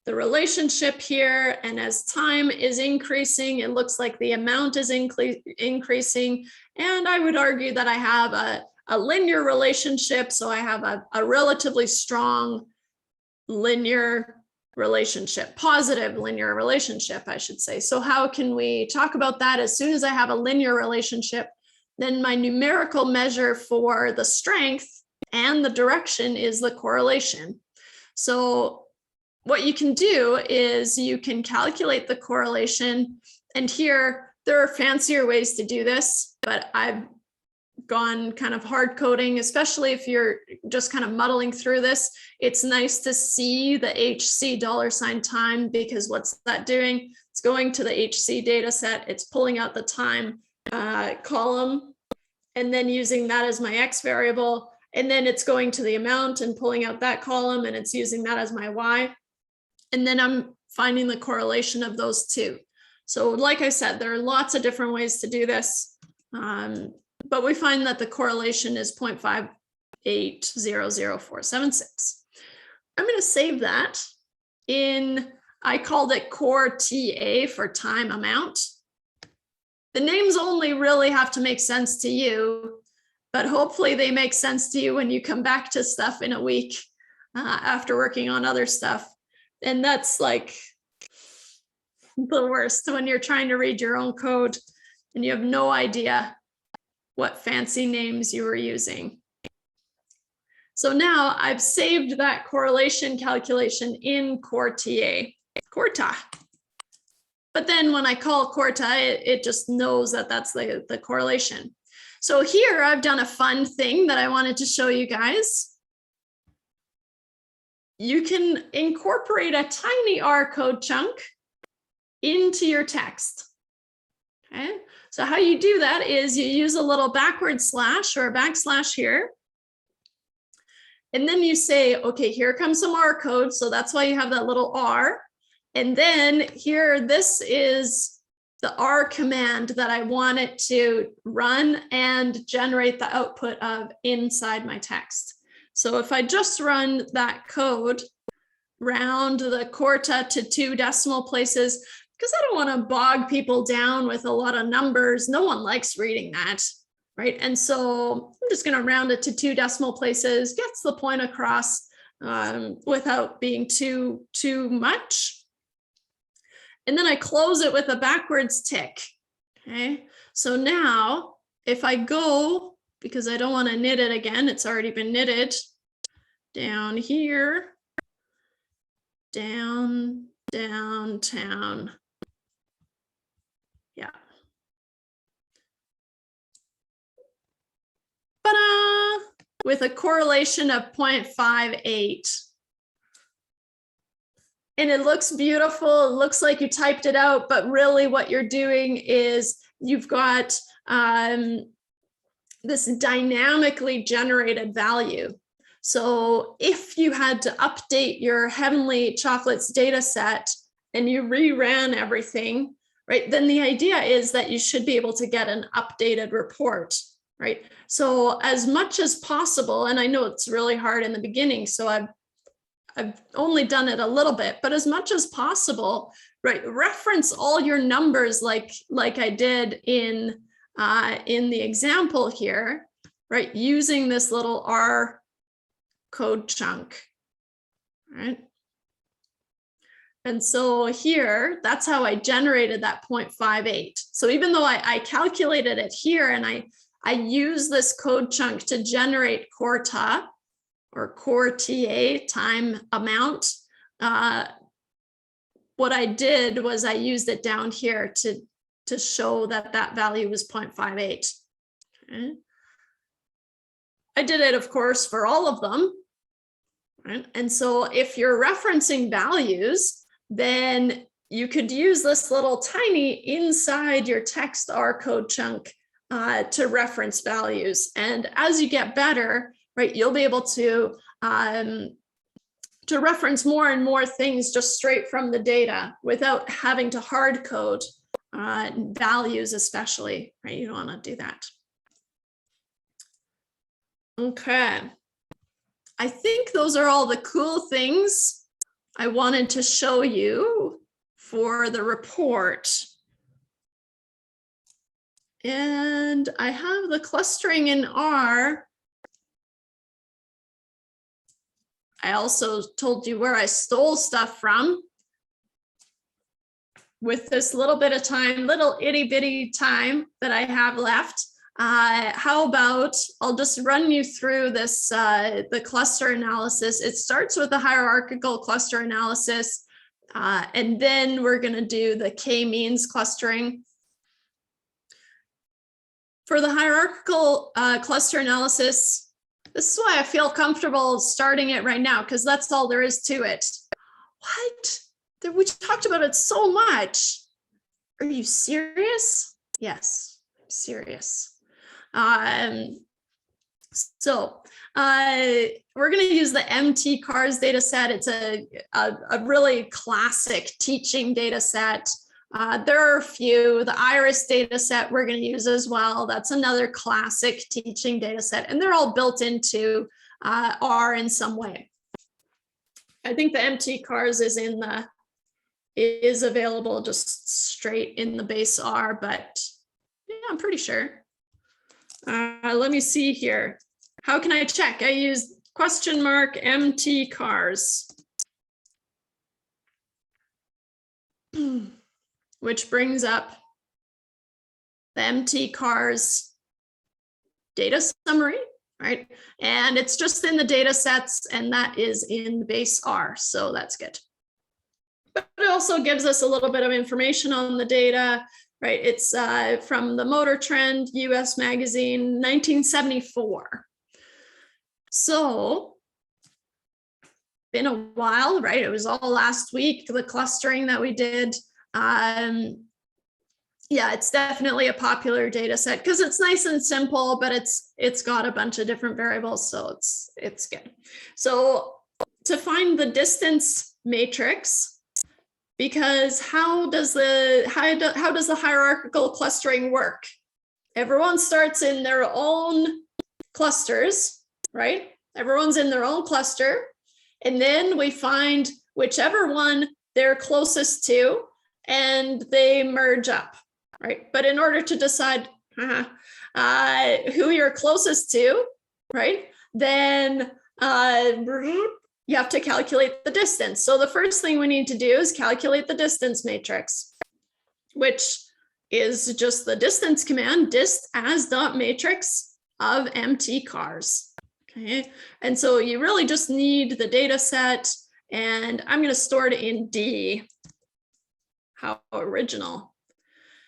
the relationship here, and as time is increasing, it looks like the amount is increasing. And I would argue that I have a linear relationship, so I have a relatively strong linear relationship, positive linear relationship, I should say. So how can we talk about that? As soon as I have a linear relationship, then my numerical measure for the strength and the direction is the correlation. So what you can do is you can calculate the correlation, and here there are fancier ways to do this, but I've gone kind of hard coding, especially if you're just kind of muddling through this. It's nice to see the HC $time, because what's that doing? It's going to the HC data set, it's pulling out the time column, and then using that as my X variable, and then it's going to the amount and pulling out that column, and it's using that as my Y. And then I'm finding the correlation of those two. So like I said, there are lots of different ways to do this. But we find that the correlation is 0.5800476. I'm going to save that in, I called it core TA for time amount. The names only really have to make sense to you, but hopefully they make sense to you when you come back to stuff in a week after working on other stuff. And that's like the worst, when you're trying to read your own code and you have no idea what fancy names you were using. So now I've saved that correlation calculation in core TA, Corta. But then when I call Corta, it just knows that that's the correlation. So here I've done a fun thing that I wanted to show you guys. You can incorporate a tiny R code chunk into your text. Okay, so how you do that is you use a little backward slash or a backslash here. And then you say, okay, here comes some R code. So that's why you have that little R. And then here, this is the R command that I want it to run and generate the output of inside my text. So if I just run that code, round the Corta to 2 decimal places, because I don't want to bog people down with a lot of numbers. No one likes reading that, right? And so I'm just going to round it to 2 decimal places, gets the point across without being too much. And then I close it with a backwards tick. Okay, so now if I go, because I don't want to knit it again, it's already been knitted, down here, downtown. Yeah. Ta-da! With a correlation of 0.58. And it looks beautiful. It looks like you typed it out, but really what you're doing is you've got this dynamically generated value. So if you had to update your Heavenly Chocolates data set and you reran everything, right, then the idea is that you should be able to get an updated report, right? So as much as possible, and I know it's really hard in the beginning, so I've only done it a little bit, but as much as possible, right, reference all your numbers like I did in the example here, right, using this little R code chunk, right? And so here, that's how I generated that 0.58. So even though I calculated it here and I use this code chunk to generate Corta or core TA time amount, what I did was I used it down here to show that that value was 0.58. Okay. I did it, of course, for all of them. Right? And so if you're referencing values, then you could use this little tiny inside your text R code chunk to reference values. And as you get better, right, you'll be able to to reference more and more things just straight from the data without having to hard code values especially, right? You don't want to do that. Okay. I think those are all the cool things I wanted to show you for the report. And I have the clustering in R. I also told you where I stole stuff from. With this little bit of time, little itty bitty time that I have left, how about I'll just run you through this, the cluster analysis. It starts with the hierarchical cluster analysis, and then we're going to do the k-means clustering. For the hierarchical cluster analysis, this is why I feel comfortable starting it right now, because that's all there is to it. What? We talked about it so much. Are you serious? Yes, I'm serious. So we're going to use the MT-CARS data set. It's a really classic teaching data set. There are a few. The IRIS data set we're going to use as well. That's another classic teaching data set, and they're all built into R in some way. I think the MT-CARS is available just straight in the base R, but yeah, I'm pretty sure. Let me see here. How can I check? I use $MT-CARS, which brings up the MT-CARS data summary, right? And it's just in the data sets, and that is in base R, so that's good. But it also gives us a little bit of information on the data, right? It's from the Motor Trend US magazine, 1974. So, been a while, right? It was all last week, the clustering that we did. Yeah, it's definitely a popular data set because it's nice and simple, but it's got a bunch of different variables, so it's good. So to find the distance matrix, because how does the hierarchical clustering work? Everyone starts in their own clusters, right? Everyone's in their own cluster, and then we find whichever one they're closest to, and they merge up, right? But in order to decide who you're closest to, right, then you have to calculate the distance. So the first thing we need to do is calculate the distance matrix, which is just the distance command, dist as dot matrix of MT-CARS. Okay, and so you really just need the data set, and I'm going to store it in D. How original.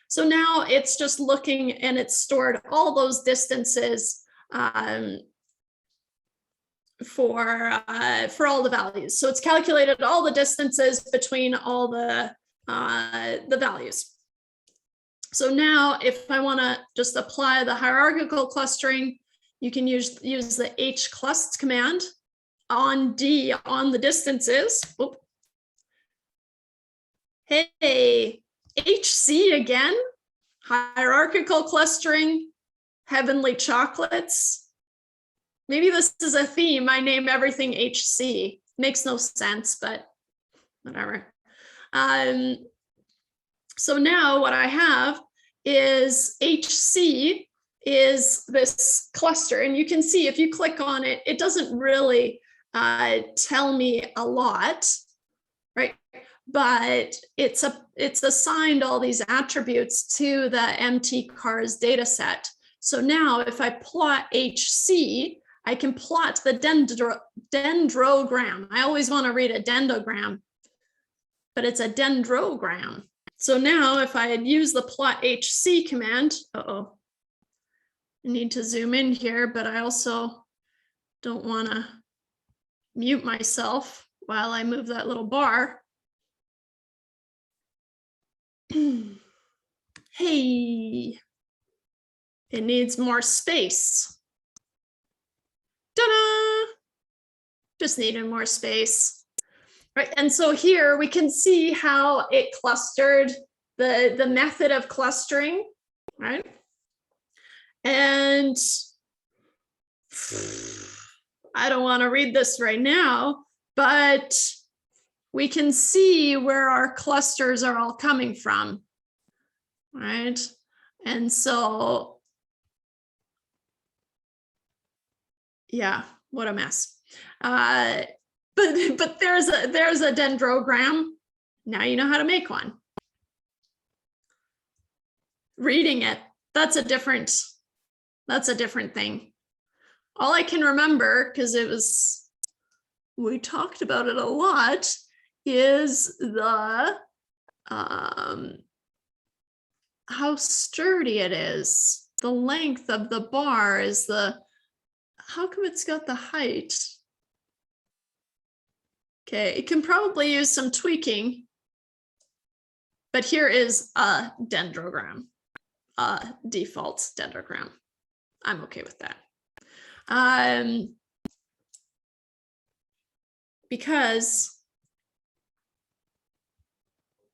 So now it's just looking, and it's stored all those distances for all the values. So it's calculated all the distances between all the values. So now if I want to just apply the hierarchical clustering, you can use the hclust command on D on the distances. Oop. Hey, HC again, hierarchical clustering, heavenly chocolates. Maybe this is a theme. I name everything HC. Makes no sense, but whatever. So now what I have is HC is this cluster, and you can see if you click on it, it doesn't really tell me a lot, right? But it's assigned all these attributes to the MT-CARS data set. So now if I plot HC, I can plot the dendrogram. I always want to read a dendrogram, but it's a dendrogram. So now if I had used the plot HC command, I need to zoom in here, but I also don't want to mute myself while I move that little bar. Hey, it needs more space. Ta-da! Just needed more space. right? And so here we can see how it clustered, the method of clustering, right? And I don't want to read this right now, but we can see where our clusters are all coming from, right? And so, yeah, what a mess. But there's a dendrogram. Now you know how to make one. Reading it, that's a different thing. All I can remember, because we talked about it a lot, is the how sturdy it is. The length of the bar is how come it's got the height? Okay, it can probably use some tweaking, but here is a dendrogram, a default dendrogram. I'm okay with that. Because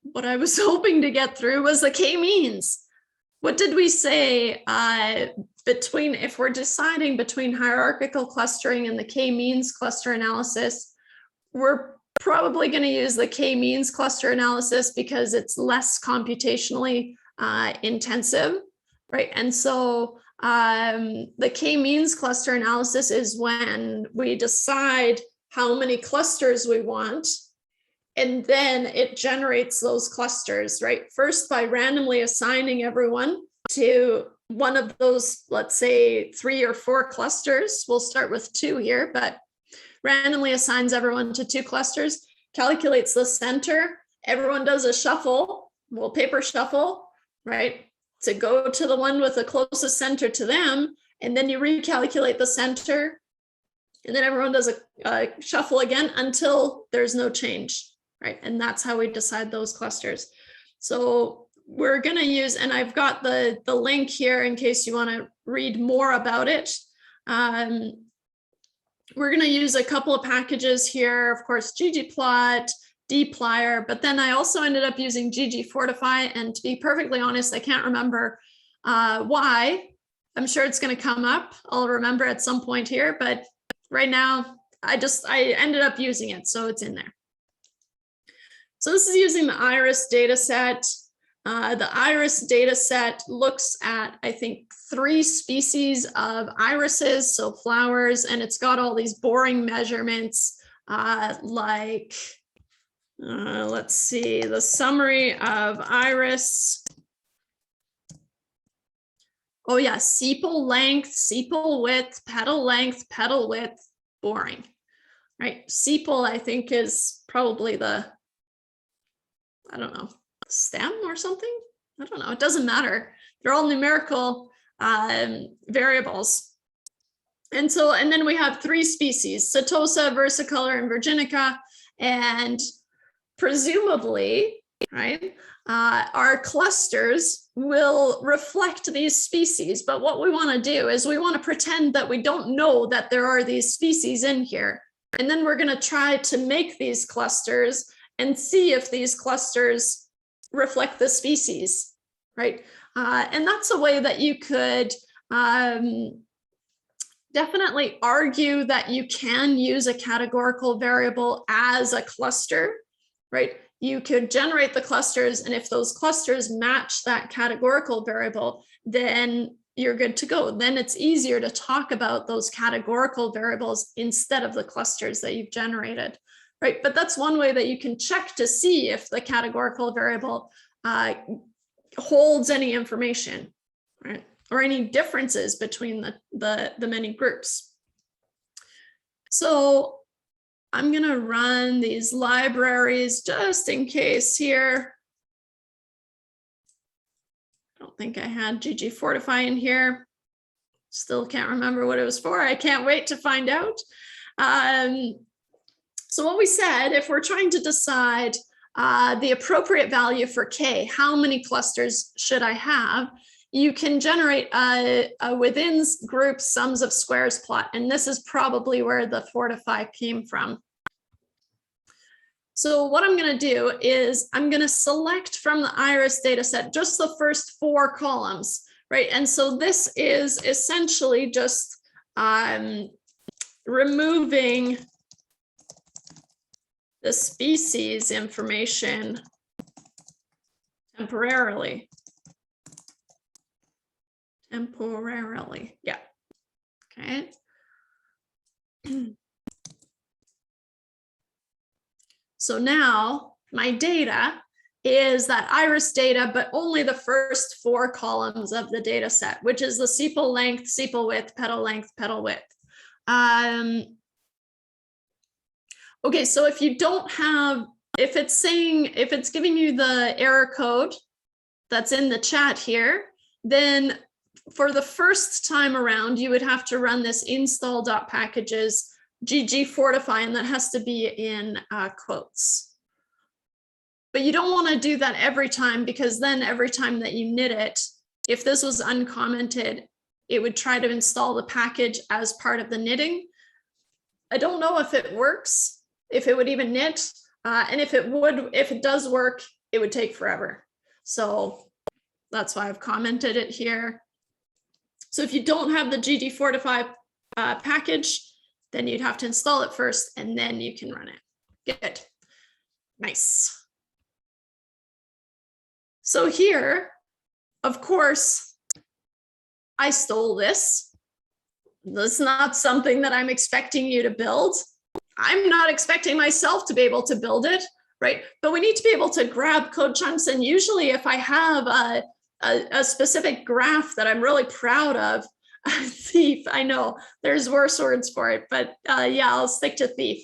what I was hoping to get through was the k-means. What did we say if we're deciding between hierarchical clustering and the k-means cluster analysis? We're probably going to use the k-means cluster analysis because it's less computationally intensive, right? And so the k-means cluster analysis is when we decide how many clusters we want, and then it generates those clusters, right? First, by randomly assigning everyone to one of those, let's say 3 or 4 clusters. We'll start with 2 here, but randomly assigns everyone to 2 clusters, calculates the center. Everyone does a shuffle, well, paper shuffle, right? To go to the one with the closest center to them, and then you recalculate the center, and then everyone does a shuffle again until there's no change, right? And that's how we decide those clusters. So we're going to use, and I've got the link here in case you want to read more about it. We're going to use a couple of packages here, of course, ggplot, dplyr, but then I also ended up using ggfortify, and to be perfectly honest, I can't remember why. I'm sure it's going to come up. I'll remember at some point here, but right now I ended up using it, so it's in there. So this is using the IRIS data set. The IRIS data set looks at, I think, 3 species of irises, so flowers, and it's got all these boring measurements let's see, the summary of iris. Oh yeah, sepal length, sepal width, petal width, boring, right? Sepal, I think, is probably the, I don't know, stem or something? I don't know, it doesn't matter. They're all numerical variables. And then we have 3 species, Setosa, versicolor, and virginica, and presumably, right, our clusters will reflect these species. But what we want to do is we want to pretend that we don't know that there are these species in here. And then we're going to try to make these clusters and see if these clusters reflect the species, right? And that's a way that you could definitely argue that you can use a categorical variable as a cluster, right? You could generate the clusters, and if those clusters match that categorical variable, then you're good to go. Then it's easier to talk about those categorical variables instead of the clusters that you've generated, right? But that's one way that you can check to see if the categorical variable holds any information, right? Or any differences between the many groups. So I'm going to run these libraries just in case here. I don't think I had ggfortify in here. Still can't remember what it was for. I can't wait to find out. So what we said, if we're trying to decide the appropriate value for K, how many clusters should I have? You can generate a within group sums of squares plot. And this is probably where the fortify came from. So what I'm going to do is I'm going to select from the IRIS data set just the first 4 columns, right? And so this is essentially just removing the species information temporarily. Yeah. Okay. So now my data is that IRIS data, but only the first 4 columns of the data set, which is the sepal length, sepal width, petal width. Okay, so if you don't have, if it's giving you the error code that's in the chat here, then for the first time around, you would have to run this install.packages ggfortify, and that has to be in quotes. But you don't want to do that every time, because then every time that you knit it, if this was uncommented, it would try to install the package as part of the knitting. I don't know if it works, if it would even knit, and if it does work, it would take forever. So that's why I've commented it here. So if you don't have the ggfortify package, then you'd have to install it first, and then you can run it. Good. Nice. So here, of course, I stole this. This is not something that I'm expecting you to build. I'm not expecting myself to be able to build it, right? But we need to be able to grab code chunks. And usually if I have a specific graph that I'm really proud of, thief, I know there's worse words for it, but yeah, I'll stick to thief.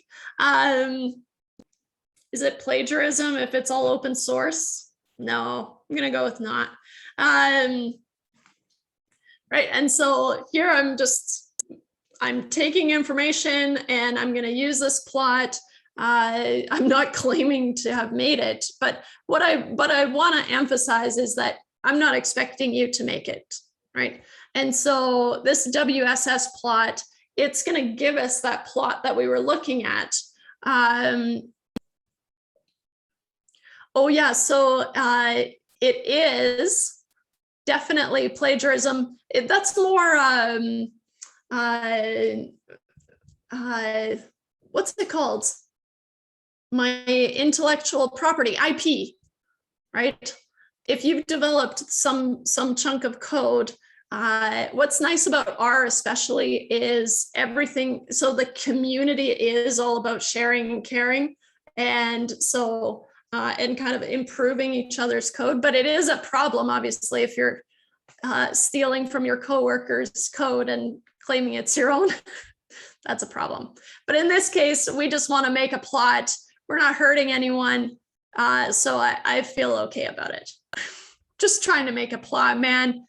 Is it plagiarism if it's all open source? No, I'm gonna go with not. Right, and so here I'm taking information and I'm gonna use this plot. I'm not claiming to have made it, but what I wanna emphasize is that I'm not expecting you to make it, right? And so this WSS plot, it's going to give us that plot that we were looking at. Oh yeah, so it is definitely plagiarism. That's more, what's it called? My intellectual property, IP, right? If you've developed some chunk of code, what's nice about R especially is everything. So the community is all about sharing and caring. And so, and kind of improving each other's code, but it is a problem, obviously, if you're stealing from your coworkers' code and claiming it's your own, that's a problem. But in this case, we just want to make a plot. We're not hurting anyone. So I feel okay about it. Just trying to make a plot, man.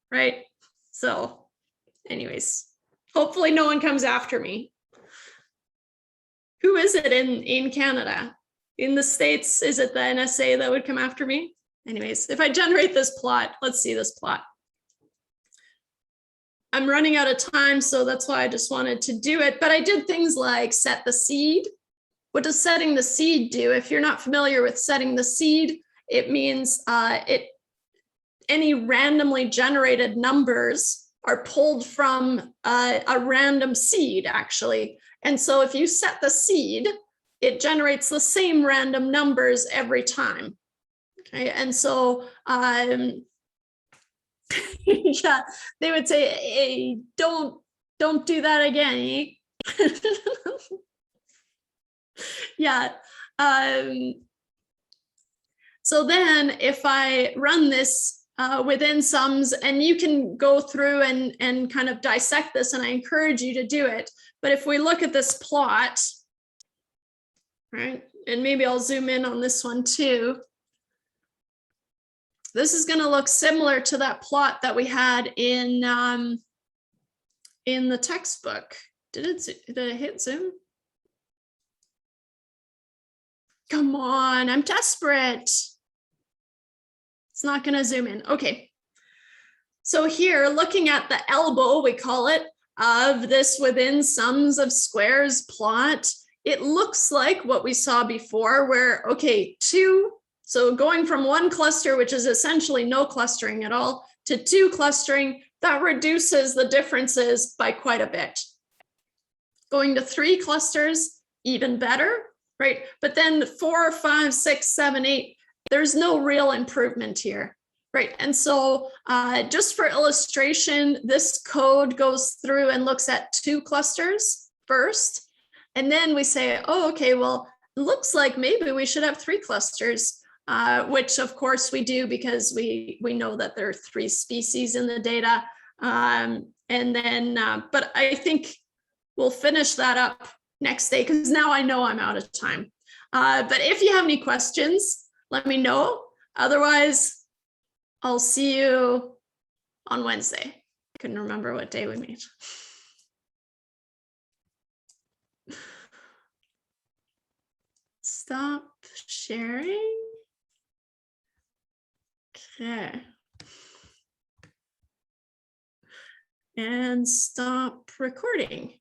Right? So anyways, hopefully no one comes after me. Who is it in Canada? In the States, is it the NSA that would come after me? Anyways, if I generate this plot, let's see this plot. I'm running out of time, so that's why I just wanted to do it. But I did things like set the seed. What does setting the seed do? If you're not familiar with setting the seed, it means any randomly generated numbers are pulled from a random seed, actually. And so if you set the seed, it generates the same random numbers every time. Okay, and so yeah, they would say, hey, don't do that again. Yeah. So then if I run this within sums, and you can go through and kind of dissect this, and I encourage you to do it. But if we look at this plot, right, and maybe I'll zoom in on this one too. This is going to look similar to that plot that we had in the textbook. Did it hit zoom? Come on, I'm desperate. It's not going to zoom in. Okay. So here, looking at the elbow, we call it, of this within sums of squares plot, it looks like what we saw before where, okay, so going from one cluster, which is essentially no clustering at all, to 2 clustering, that reduces the differences by quite a bit. Going to 3 clusters, even better, right? But then 4, 5, 6, 7, 8, there's no real improvement here, right? And so just for illustration, this code goes through and looks at 2 clusters first. And then we say, oh, okay, well, it looks like maybe we should have 3 clusters, which of course we do because we know that there are 3 species in the data. And then, but I think we'll finish that up next day because now I know I'm out of time. But if you have any questions, let me know. Otherwise, I'll see you on Wednesday. I couldn't remember what day we meet. Stop sharing. Okay. And stop recording.